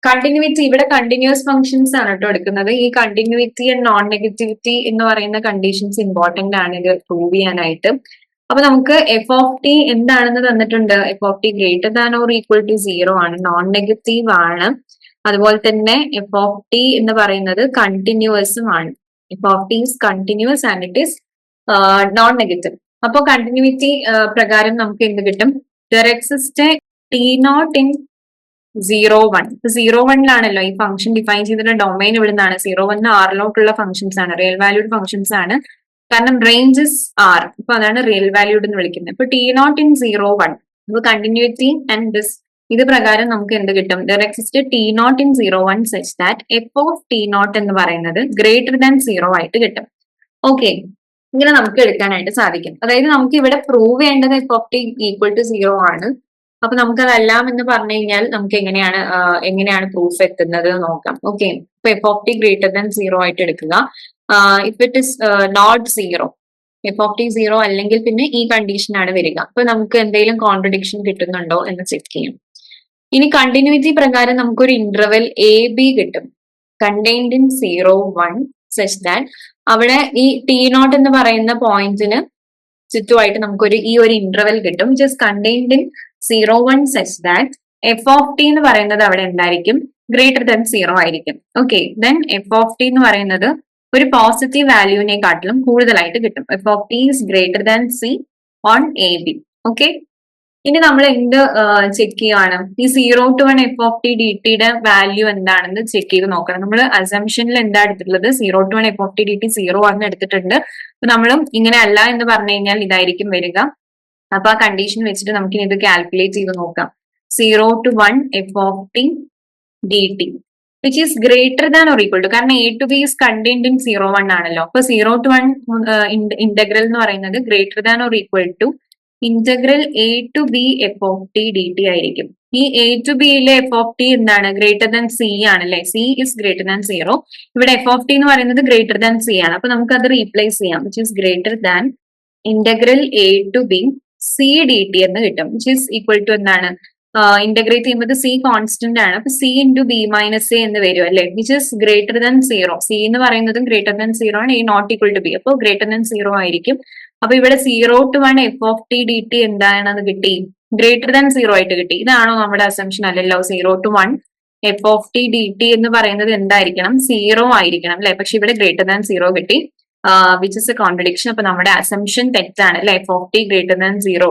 കണ്ടിന്യൂറ്റി, ഇവിടെ കണ്ടിന്യൂസ് ഫംഗ്ഷൻസ് ആണ് കേട്ടോ എടുക്കുന്നത്. ഈ കണ്ടിന്യൂറ്റി ആൻഡ് നോൺ നെഗറ്റിവിറ്റി എന്ന് പറയുന്ന കണ്ടീഷൻസ് ഇമ്പോർട്ടന്റ് ആണ് ഇത് പ്രൂവ് ചെയ്യാനായിട്ട്. അപ്പൊ നമുക്ക് എഫ് ഓഫ് ടി എന്താണെന്ന് തന്നിട്ടുണ്ട്. F of t greater than or equal to 0 ആണ്, നോൺ നെഗറ്റീവ് ആണ്. അതുപോലെ തന്നെ എഫ് ഓഫ് ടി എന്ന് പറയുന്നത് കണ്ടിന്യൂസും ആണ്. F of t is continuous and it is non negative. അപ്പൊ കണ്ടിന്യൂറ്റി പ്രകാരം നമുക്ക് എന്ത് കിട്ടും? There exist t naught in 0, 1. 0, 1ലാണല്ലോ ഈ ഫംഗ്ഷൻ ഡിഫൈൻ ചെയ്തിട്ടുള്ള ഡൊമൈൻ ഇവിടെ നിന്നാണ്. 0, 1 ആറിലോട്ടുള്ള ഫംഗ്ഷൻസ് ആണ്, റിയൽ വാല്യൂഡ് ഫംഗ്ഷൻസ് ആണ്. കാരണം റേഞ്ചസ് ആർ, അപ്പൊ അതാണ് റിയൽ വാല്യൂഡ് എന്ന് വിളിക്കുന്നത്. ഇപ്പൊ ടി നോട്ട് ഇൻ 0, 1 അപ്പൊ കണ്ടിന്യൂറ്റി ആൻഡ് ദിസ് ഇത് പ്രകാരം നമുക്ക് എന്ത് കിട്ടും? There exist t naught in 0, 1 such that f of t naught എന്ന് പറയുന്നത് ഗ്രേറ്റർ ദാൻ 0 ആയിട്ട് കിട്ടും. ഓക്കെ, ഇങ്ങനെ നമുക്ക് എടുക്കാനായിട്ട് സാധിക്കും. അതായത് നമുക്ക് ഇവിടെ പ്രൂവ് ചെയ്യേണ്ടത് f of t equal to 0 ആണ്. അപ്പൊ നമുക്കതെല്ലാം എന്ന് പറഞ്ഞു കഴിഞ്ഞാൽ നമുക്ക് എങ്ങനെയാണ് പ്രൂഫ് എത്തുന്നത് നോക്കാം. ഓക്കെ, ഇപ്പൊ f of t greater than 0 ആയിട്ട് എടുക്കുക. If it is not 0, f of t 0 അല്ലെങ്കിൽ പിന്നെ ഈ കണ്ടീഷൻ ആണ് വരിക. അപ്പൊ നമുക്ക് എന്തെങ്കിലും കോൺട്രഡിക്ഷൻ കിട്ടുന്നുണ്ടോ എന്ന് ചെക്ക് ചെയ്യും. ഇനി കണ്ടിന്യൂറ്റി പ്രകാരം നമുക്കൊരു ഇന്റർവെൽ എ ബി കിട്ടും, കണ്ടെയ്ൻഡ് ഇൻ 0, 1 സച്ച് ദാറ്റ് അവിടെ ഈ ടി നോട്ട് എന്ന് പറയുന്ന പോയിന്റിന് ചുറ്റുമായിട്ട് നമുക്കൊരു ഈ ഒരു ഇന്റർവെൽ കിട്ടും, just contained in 0, 1 such that f of t എന്ന് പറയുന്നത് അവിടെ എന്തായിരിക്കും? ഗ്രേറ്റർ ദാൻ 0 ആയിരിക്കും. Okay, then F of t എന്ന് പറയുന്നത് ഒരു പോസിറ്റീവ് വാല്യൂവിനെക്കാട്ടിലും കൂടുതലായിട്ട് കിട്ടും. F of T is greater than C on A B. Okay, ഇനി നമ്മൾ എന്ത് ചെക്ക് ചെയ്യുകയാണ്? ഈ 0 to 1 f of t D ടിയുടെ വാല്യൂ എന്താണെന്ന് ചെക്ക് ചെയ്ത് നോക്കണം. നമ്മൾ അസംഷനിൽ എന്താ എടുത്തിട്ടുള്ളത്? 0 to 1 f of t d T 0 ആണെന്ന് എടുത്തിട്ടുണ്ട്. അപ്പൊ നമ്മളും ഇങ്ങനെ അല്ല എന്ന് പറഞ്ഞു കഴിഞ്ഞാൽ ഇതായിരിക്കും വരിക. അപ്പൊ ആ കണ്ടീഷൻ വെച്ചിട്ട് നമുക്ക് ഇത് കാൽക്കുലേറ്റ് ചെയ്ത് നോക്കാം. 0 to 1 f of t d t which is greater than or equal to, കാരണം a to b is contained in 0, 1 ആണല്ലോ. അപ്പൊ 0 to 1 ഇന്റഗ്രൽ എന്ന് പറയുന്നത് greater than or equal to integral a to b f of t d t ആയിരിക്കും. ഈ a to ബിയിലെ f of t എന്താണ്? Greater than c ആണല്ലേ. C is greater than 0. ഇവിടെ എഫ് ഓഫ് ടി എന്ന് പറയുന്നത് ഗ്രേറ്റർ ദാൻ സി ആണ്. അപ്പൊ നമുക്ക് അത് റീപ്ലേസ് ചെയ്യാം, which is greater than integral a to b c d t എന്ന് കിട്ടും, വിച്ച് ഈസ് ഈക്വൽ ടു എന്താണ്? ഇന്റഗ്രേറ്റ് ചെയ്യുമ്പോൾ സി കോൺസ്റ്റന്റ് ആണ്. അപ്പൊ c into b minus a എന്ന് വരും അല്ലെ, which is greater than 0. C എന്ന് പറയുന്നതും ഗ്രേറ്റർ ദാൻ 0 ആണ്, a not equal to b. അപ്പോൾ ഗ്രേറ്റർ ദാൻ 0 ആയിരിക്കും. അപ്പൊ ഇവിടെ 0 to 1 f of t d t എന്താണെന്ന് കിട്ടി? ഗ്രേറ്റർ ദാൻ 0 ആയിട്ട് കിട്ടി. ഇതാണോ നമ്മുടെ അസംഷൻ? അല്ലല്ലോ. 0 to 1 f of t d t എന്ന് പറയുന്നത് എന്തായിരിക്കണം? 0 ആയിരിക്കണം അല്ലെ. പക്ഷെ ഇവിടെ ഗ്രേറ്റർ ദാൻ 0 കിട്ടി, വിച്ച് ഇസ് എ കോൺട്രഡിക്ഷൻ. അപ്പൊ നമ്മുടെ അസംഷൻ തെറ്റാണ് അല്ലെ. F of t greater than 0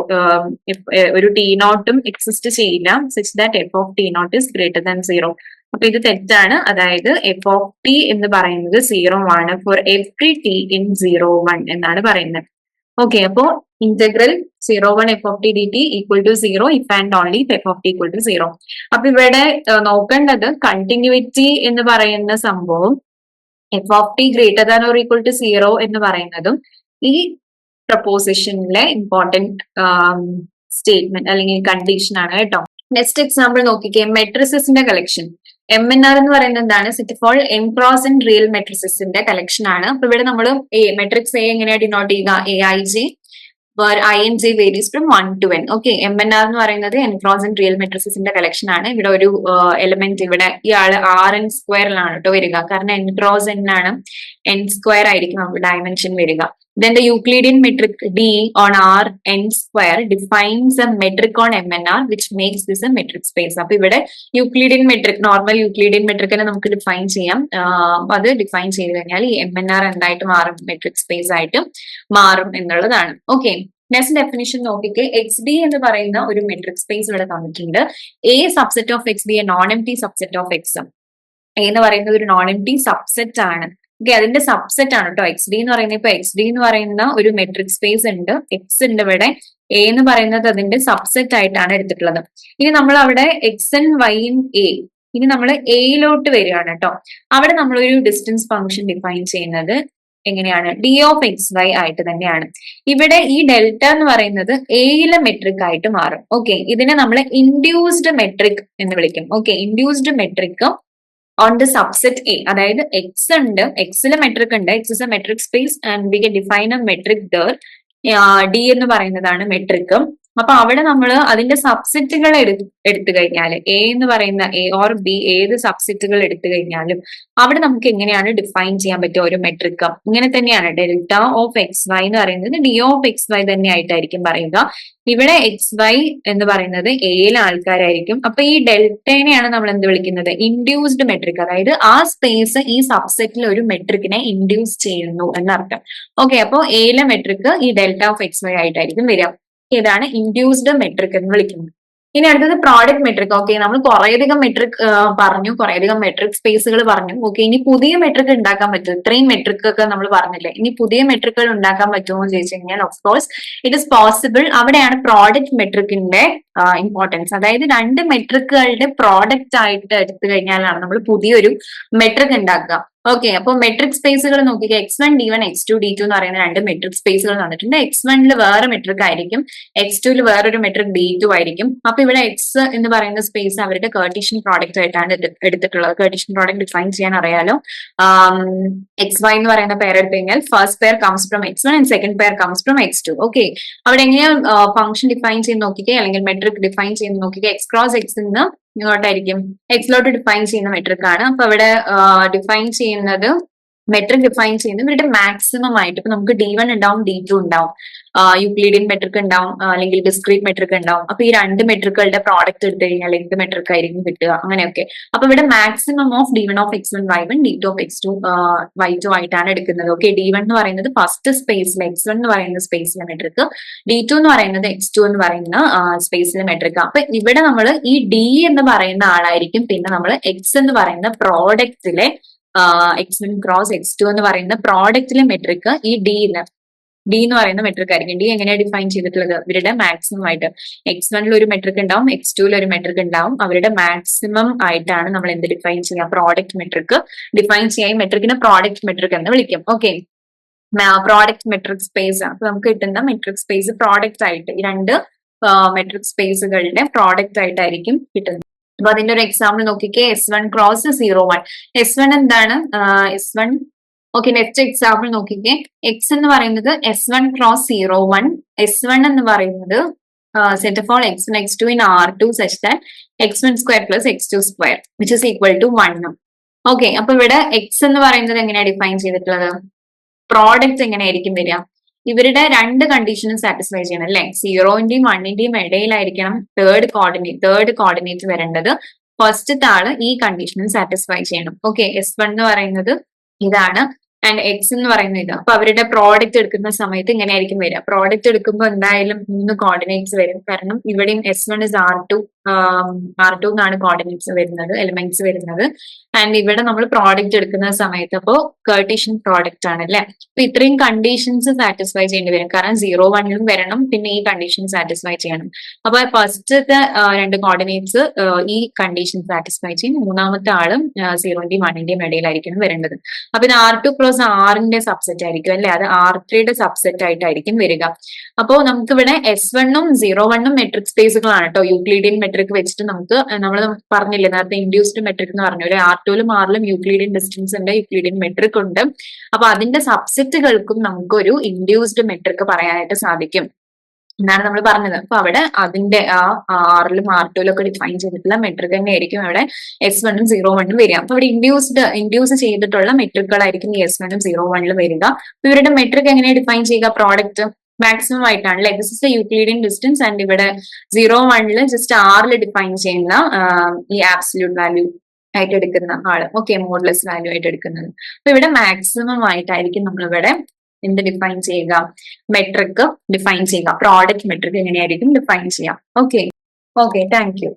ഒരു ടി നോട്ടും എക്സിസ്റ്റ് ചെയ്യില്ല such that f of t not is greater than 0. അപ്പൊ ഇത് തെറ്റാണ്. അതായത് എഫ് ഓഫ് ടി എന്ന് പറയുന്നത് 0 ആണ് ഫോർ എവ്രി ടി ഇൻ 0, 1 എന്നാണ് പറയുന്നത്. ഓക്കെ, അപ്പോ integral 0, 1 f of t d t equal to 0 if and only f of t equal to 0. അപ്പൊ ഇവിടെ നോക്കേണ്ടത് കണ്ടിന്യൂറ്റി എന്ന് പറയുന്ന സംഭവം f of t greater than or equal to 0 എന്ന് പറയുന്നതും ഈ പ്രപ്പോസിഷനിലെ ഇമ്പോർട്ടന്റ് സ്റ്റേറ്റ്മെന്റ് അല്ലെങ്കിൽ കണ്ടീഷൻ ആണ് കേട്ടോ. നെക്സ്റ്റ് എക്സാമ്പിൾ നോക്കിക്കേ. മെട്രിസസിന്റെ കളക്ഷൻ. എം എൻ ആർ എന്ന് പറയുന്നത് എന്താണ്? Set of all m cross n real മെട്രിസസിന്റെ കളക്ഷൻ ആണ്. അപ്പൊ ഇവിടെ നമ്മൾ മെട്രിക്സ് എ എങ്ങനെയാ ഡിനോട്ട് ചെയ്യുക? A I G where INJ varies from 1 to n. Okay, MNR എന്ന് പറയുന്നത് എൻക്ലോസ് റിയൽ മെട്രിസസിന്റെ കളക്ഷൻ ആണ്. ഇവിടെ ഒരു എലിമെന്റ് ഇവിടെ ഇയാള് RN സ്ക്വയറിലാണ് കേട്ടോ വരിക. കാരണം എൻക്രോസ് n ആണ്, n സ്ക്വയർ ആയിരിക്കും നമുക്ക് ഡയമെൻഷൻ വരിക. Then the Euclidean metric D on Rn square defines a metric on MNR which makes this a metric space. അപ്പൊ ഇവിടെ യൂക്ലിഡിയൻ മെട്രിക്, നോർമൽ യൂക്ലിഡിയൻ മെട്രിക്കിനെ നമുക്ക് ഡിഫൈൻ ചെയ്യാം. അത് ഡിഫൈൻ ചെയ്ത് കഴിഞ്ഞാൽ ഈ MNR എന്തായിട്ട് മാറും? മെട്രിക് സ്പേസ് ആയിട്ട് മാറും എന്നുള്ളതാണ്. ഓക്കെ, നെക്സ്റ്റ് ഡെഫിനിഷൻ നോക്കിക്കെ. എക്സ് ഡി എന്ന് പറയുന്ന ഒരു മെട്രിക് സ്പേസ് ഇവിടെ തന്നിട്ടുണ്ട്. A subset of x b a non empty subset of x. A എന്ന് പറയുന്നത് ഒരു നോൺ എം ടി സബ്സെറ്റ് ആണ്. ഓക്കെ, അതിന്റെ സബ്സെറ്റ് ആണ് കേട്ടോ എക്സ് ഡി എന്ന് പറയുന്നത്. ഇപ്പൊ എക്സ് ഡി എന്ന് പറയുന്ന ഒരു മെട്രിക് സ്പേസ് ഉണ്ട്, എക്സ് ഉണ്ട് ഇവിടെ. എ എന്ന് പറയുന്നത് അതിന്റെ സബ്സെറ്റ് ആയിട്ടാണ് എടുത്തിട്ടുള്ളത്. ഇനി നമ്മൾ അവിടെ x n y in a, ഇനി നമ്മൾ എയിലോട്ട് വരികയാണ് കേട്ടോ. അവിടെ നമ്മളൊരു ഡിസ്റ്റൻസ് ഫംഗ്ഷൻ ഡിഫൈൻ ചെയ്യുന്നത് എങ്ങനെയാണ്? ഡി ഓഫ് എക്സ് വൈ ആയിട്ട് തന്നെയാണ്. ഇവിടെ ഈ ഡെൽറ്റ എന്ന് പറയുന്നത് എയിലെ മെട്രിക് ആയിട്ട് മാറും. ഓക്കെ, ഇതിനെ നമ്മൾ ഇൻഡ്യൂസ്ഡ് മെട്രിക് എന്ന് വിളിക്കും. Okay, induced metric on the subset A, അതായത് എക്സ് ഉണ്ട്, എക്സിലെ മെട്രിക് ഉണ്ട്, X is a metric space and we can define A metric there. D എന്ന് പറയുന്നതാണ് മെട്രിക്. അപ്പൊ അവിടെ നമ്മൾ അതിന്റെ സബ്സെറ്റുകൾ എടുത്തു കഴിഞ്ഞാൽ, എ എന്ന് പറയുന്ന എ ഓർ ബി ഏത് സബ്സെറ്റുകൾ എടുത്തു കഴിഞ്ഞാലും അവിടെ നമുക്ക് എങ്ങനെയാണ് ഡിഫൈൻ ചെയ്യാൻ പറ്റുക ഒരു മെട്രിക്? ഇങ്ങനെ തന്നെയാണ്. ഡെൽറ്റ ഓഫ് എക്സ് വൈ എന്ന് പറയുന്നത് ഡി ഓഫ് എക്സ് വൈ തന്നെ ആയിട്ടായിരിക്കും പറയുക. ഇവിടെ എക്സ് വൈ എന്ന് പറയുന്നത് എയിലെ ആൾക്കാരായിരിക്കും. അപ്പൊ ഈ ഡെൽറ്റേനെയാണ് നമ്മൾ എന്ത് വിളിക്കുന്നത്? Induced metric. അതായത് ആ സ്പേസ് ഈ സബ്സെറ്റിൽ ഒരു മെട്രിക്കിനെ ഇൻഡ്യൂസ് ചെയ്യുന്നു എന്നർത്ഥം. ഓക്കെ, അപ്പോൾ എയിലെ മെട്രിക് ഈ ഡെൽറ്റ ഓഫ് എക്സ് വൈ ആയിട്ടായിരിക്കും വരിക. ഇതാണ് ഇൻഡ്യൂസ്ഡ് മെട്രിക് എന്ന് വിളിക്കുന്നത്. ഇനി അടുത്തത് പ്രോഡക്റ്റ് മെട്രിക്. ഓക്കെ, നമ്മൾ കുറേയധികം മെട്രിക് പറഞ്ഞു, കുറേയധികം മെട്രിക് സ്പേസുകൾ പറഞ്ഞു. ഓക്കെ, ഇനി പുതിയ മെട്രിക് ഉണ്ടാക്കാൻ പറ്റും. ഇത്രയും മെട്രിക് ഒക്കെ നമ്മൾ പറഞ്ഞില്ലേ, ഇനി പുതിയ മെട്രിക്കുകൾ ഉണ്ടാക്കാൻ പറ്റുമോ എന്ന് ചോദിച്ചു കഴിഞ്ഞാൽ of course it is possible. അവിടെയാണ് പ്രോഡക്റ്റ് മെട്രിക്കിന്റെ ഇമ്പോർട്ടൻസ്. അതായത് രണ്ട് മെട്രിക്കുകളുടെ പ്രോഡക്റ്റ് ആയിട്ട് എടുത്തു കഴിഞ്ഞാലാണ് നമ്മൾ പുതിയൊരു മെട്രിക് ഉണ്ടാക്കുക. ഓക്കെ, അപ്പൊ മെട്രിക് സ്പേസുകൾ നോക്കിക്കുക. x1 d1 x2 d2 എന്ന് പറയുന്ന രണ്ട് മെട്രിക് സ്പേസുകൾ തന്നിട്ടുണ്ട്. x1 വേറെ മെട്രിക് ആയിരിക്കും, x2 വേറൊരു മെട്രിക് d2 ആയിരിക്കും. അപ്പൊ ഇവിടെ എക്സ് എന്ന് പറയുന്ന സ്പേസ് അവരുടെ കർട്ടീഷ്യൻ പ്രോഡക്റ്റ് ആയിട്ടാണ് എടുത്തിട്ടുള്ളത്. കർട്ടീഷ്യൻ പ്രോഡക്റ്റ് ഡിഫൈൻ ചെയ്യാൻ അറിയാലോ. എക്സ് വൈ എന്ന് പറയുന്ന പെയർ എടുത്തു കഴിഞ്ഞാൽ first pair comes from x1 and second pair comes from x2. Okay, അവിടെ എങ്ങനെയാ ഫംഗ്ഷൻ ഡിഫൈൻ ചെയ്ത് നോക്കിക്കുക, അല്ലെങ്കിൽ മെട്രിക് ഡിഫൈൻ ചെയ്ത് നോക്കിക്കുക. എക്സ് ക്രോസ് എക്സ് നിന്ന് ഇങ്ങോട്ടായിരിക്കും എക്സിലോട്ട് ഡിഫൈൻ ചെയ്യുന്ന മെട്രിക് ആണ്. അപ്പൊ അവിടെ ഡിഫൈൻ ചെയ്യുന്നത്, മെട്രിക് ഡിഫൈൻ ചെയ്യുന്നത് ഇവരുടെ മാക്സിമം ആയിട്ട്. ഇപ്പൊ നമുക്ക് d1 ഉണ്ടാവും, d2 ഉണ്ടാവും, യൂക്ലിഡിയൻ മെട്രിക് ഉണ്ടാവും, അല്ലെങ്കിൽ ഡിസ്ക്രീറ്റ് മെട്രിക് ഉണ്ടാവും. അപ്പൊ ഈ രണ്ട് മെട്രിക്കുകളുടെ പ്രോഡക്റ്റ് എടുത്തു കഴിഞ്ഞാൽ എന്ത് മെട്രിക് ആയിരിക്കും കിട്ടുക? അങ്ങനെയൊക്കെ. അപ്പൊ ഇവിടെ maximum of d1 of x1 y1 d2 of x2 y2 ആയിട്ടാണ് എടുക്കുന്നത്. ഓക്കെ, d1 എന്ന് പറയുന്നത് ഫസ്റ്റ് സ്പേസിലെ x1 എന്ന് പറയുന്ന സ്പേസിലെ മെട്രിക്, d2 എന്ന് പറയുന്നത് x2 എന്ന് പറയുന്ന സ്പേസിലെ മെട്രിക്. അപ്പൊ ഇവിടെ നമ്മൾ ഈ d എന്ന് പറയുന്ന ആളായിരിക്കും പിന്നെ നമ്മൾ x എന്ന് പറയുന്ന പ്രോഡക്റ്റിലെ x1 ക്രോസ് x2 എന്ന് പറയുന്ന പ്രോഡക്റ്റിലെ മെട്രിക് ഈ ഡി എന്ന് പറയുന്ന മെട്രിക് ആയിരിക്കും. ഡി എങ്ങനെയാണ് ഡിഫൈൻ ചെയ്തിട്ടുള്ളത്? ഇവരുടെ മാക്സിമം ആയിട്ട് x1 ഒരു മെട്രിക് ഉണ്ടാവും, x2 ഒരു മെട്രിക് ഉണ്ടാവും. അവരുടെ മാക്സിമം ആയിട്ടാണ് നമ്മൾ എന്ത് ഡിഫൈൻ ചെയ്യുക? പ്രോഡക്റ്റ് മെട്രിക് ഡിഫൈൻ ചെയ്യാൻ. മെട്രിക്കിനെ പ്രോഡക്റ്റ് മെട്രിക് എന്ന് വിളിക്കും. Okay, product metric space. അപ്പൊ നമുക്ക് കിട്ടുന്ന മെട്രിക് സ്പേസ് പ്രോഡക്റ്റ് ആയിട്ട് ഈ രണ്ട് മെട്രിക് സ്പേസുകളുടെ പ്രോഡക്റ്റ് ആയിട്ടായിരിക്കും കിട്ടുന്നത്. അപ്പൊ അതിന്റെ ഒരു എക്സാമ്പിൾ നോക്കിക്കേ. S1 cross 0 1. S1 എന്താണ്? S1. ഓക്കെ, നെക്സ്റ്റ് എക്സാമ്പിൾ നോക്കിക്കേ. എക്സ് എന്ന് പറയുന്നത് S1 ക്രോസ് 0 1. S1 എന്ന് പറയുന്നത് set of all x1 x2 in R2 such that x1 square plus x2 square which is equal to 1. Okay, അപ്പൊ ഇവിടെ X എന്ന് പറയുന്നത് എങ്ങനെയാണ് ഡിഫൈൻ ചെയ്തിട്ടുള്ളത്? പ്രോഡക്റ്റ് എങ്ങനെയായിരിക്കും വരിക? ഇവരുടെ രണ്ട് കണ്ടീഷനും സാറ്റിസ്ഫൈ ചെയ്യണം അല്ലെ? 0ന്റെയും 1ന്റെയും ഇടയിലായിരിക്കണം തേർഡ് കോർഡിനേറ്റ് വരേണ്ടത്. ഫസ്റ്റത്തെ ആള് ഈ കണ്ടീഷനും സാറ്റിസ്ഫൈ ചെയ്യണം. ഓക്കെ, S1 എന്ന് പറയുന്നത് ഇതാണ് ആൻഡ് എക്സ് എന്ന് പറയുന്നത് ഇത്. അപ്പൊ അവരുടെ പ്രോഡക്റ്റ് എടുക്കുന്ന സമയത്ത് ഇങ്ങനെയായിരിക്കും വരിക. പ്രോഡക്റ്റ് എടുക്കുമ്പോൾ എന്തായാലും 3 കോർഡിനേറ്റ്സ് വരും. കാരണം ഇവിടെയും S1 is R2 എന്നാണ് കോർഡിനേറ്റ്സ് വരുന്നത്, എലിമെന്റ്സ് വരുന്നത്. ആൻഡ് ഇവിടെ നമ്മൾ പ്രോഡക്റ്റ് എടുക്കുന്ന സമയത്ത് അപ്പോൾ കർട്ടീഷ്യൻ പ്രോഡക്റ്റ് ആണ് അല്ലെ? അപ്പൊ ഇത്രയും കണ്ടീഷൻസ് സാറ്റിസ്ഫൈ ചെയ്യേണ്ടി വരും. കാരണം 0 1 വരണം, പിന്നെ ഈ കണ്ടീഷൻ സാറ്റിസ്ഫൈ ചെയ്യണം. അപ്പൊ ഫസ്റ്റത്തെ രണ്ട് കോർഡിനേറ്റ്സ് ഈ കണ്ടീഷൻ സാറ്റിസ്ഫൈ ചെയ്യും. മൂന്നാമത്തെ ആളും 0ന്റെയും 1ന്റെയും ഇടയിലായിരിക്കും വരേണ്ടത്. അപ്പൊ ഇത് R2 ക്രോസ് R-ന്റെ സബ്സെറ്റ് ആയിരിക്കും അല്ലെ? അത് R3യുടെ സബ്സെറ്റ് ആയിട്ടായിരിക്കും വരിക. അപ്പോ നമുക്കിവിടെ S1ഉം 0 1ഉം മെട്രിക് സ്പേസുകളാണ് കേട്ടോ. യൂക്ലിഡിയൻ മെട്രിക് വെച്ചിട്ട് നമ്മൾ പറഞ്ഞില്ലേ നേരത്തെ ഇൻഡ്യൂസ്ഡ് മെട്രിക് എന്ന് പറഞ്ഞു. ഒരു R2ലും R-ലും യൂക്ലിഡിയൻ ഡിസ്റ്റൻസ് ഉണ്ട്, യൂക്ലിഡിയൻ മെട്രിക് ഉണ്ട്. അപ്പൊ അതിന്റെ സബ്സെറ്റുകൾക്കും നമുക്കൊരു ഇൻഡ്യൂസ്ഡ് മെട്രിക് പറയാനായിട്ട് സാധിക്കും. എന്നാണ് നമ്മൾ പറഞ്ഞത്. അപ്പൊ അവിടെ അതിന്റെ ആ ആറിലും R2 ഒക്കെ ഡിഫൈൻ ചെയ്തിട്ടുള്ള മെട്രിക് തന്നെ ആയിരിക്കും അവിടെ S1 ഉം 0 വരിക. അപ്പൊ ഇവിടെ ഇൻഡ്യൂസ് ചെയ്തിട്ടുള്ള മെട്രിക്കുകളായിരിക്കും ഈ S1 ഉം 0 വരിക. അപ്പൊ ഇവരുടെ മെട്രിക് എങ്ങനെയാണ് ഡിഫൈൻ ചെയ്യുക? പ്രോഡക്റ്റ് മാക്സിമം ആയിട്ടാണ്. This is the Euclidean distance and ഇവിടെ 0 ജസ്റ്റ് ആറിൽ ഡിഫൈൻ ചെയ്യുന്ന ഈ ആബ്സല്യൂട്ട് വാല്യൂ ആയിട്ട് എടുക്കുന്ന ആള്. ഓക്കെ, മോഡുലസ് വാല്യൂ ആയിട്ട് എടുക്കുന്നത്. അപ്പൊ ഇവിടെ മാക്സിമം ആയിട്ടായിരിക്കും നമ്മളിവിടെ എന്ത് ഡിഫൈൻ ചെയ്യുക? മെട്രിക് ഡിഫൈൻ ചെയ്യുക. പ്രോഡക്റ്റ് മെട്രിക് എങ്ങനെയായിരിക്കും ഡിഫൈൻ ചെയ്യുക? Okay, thank you.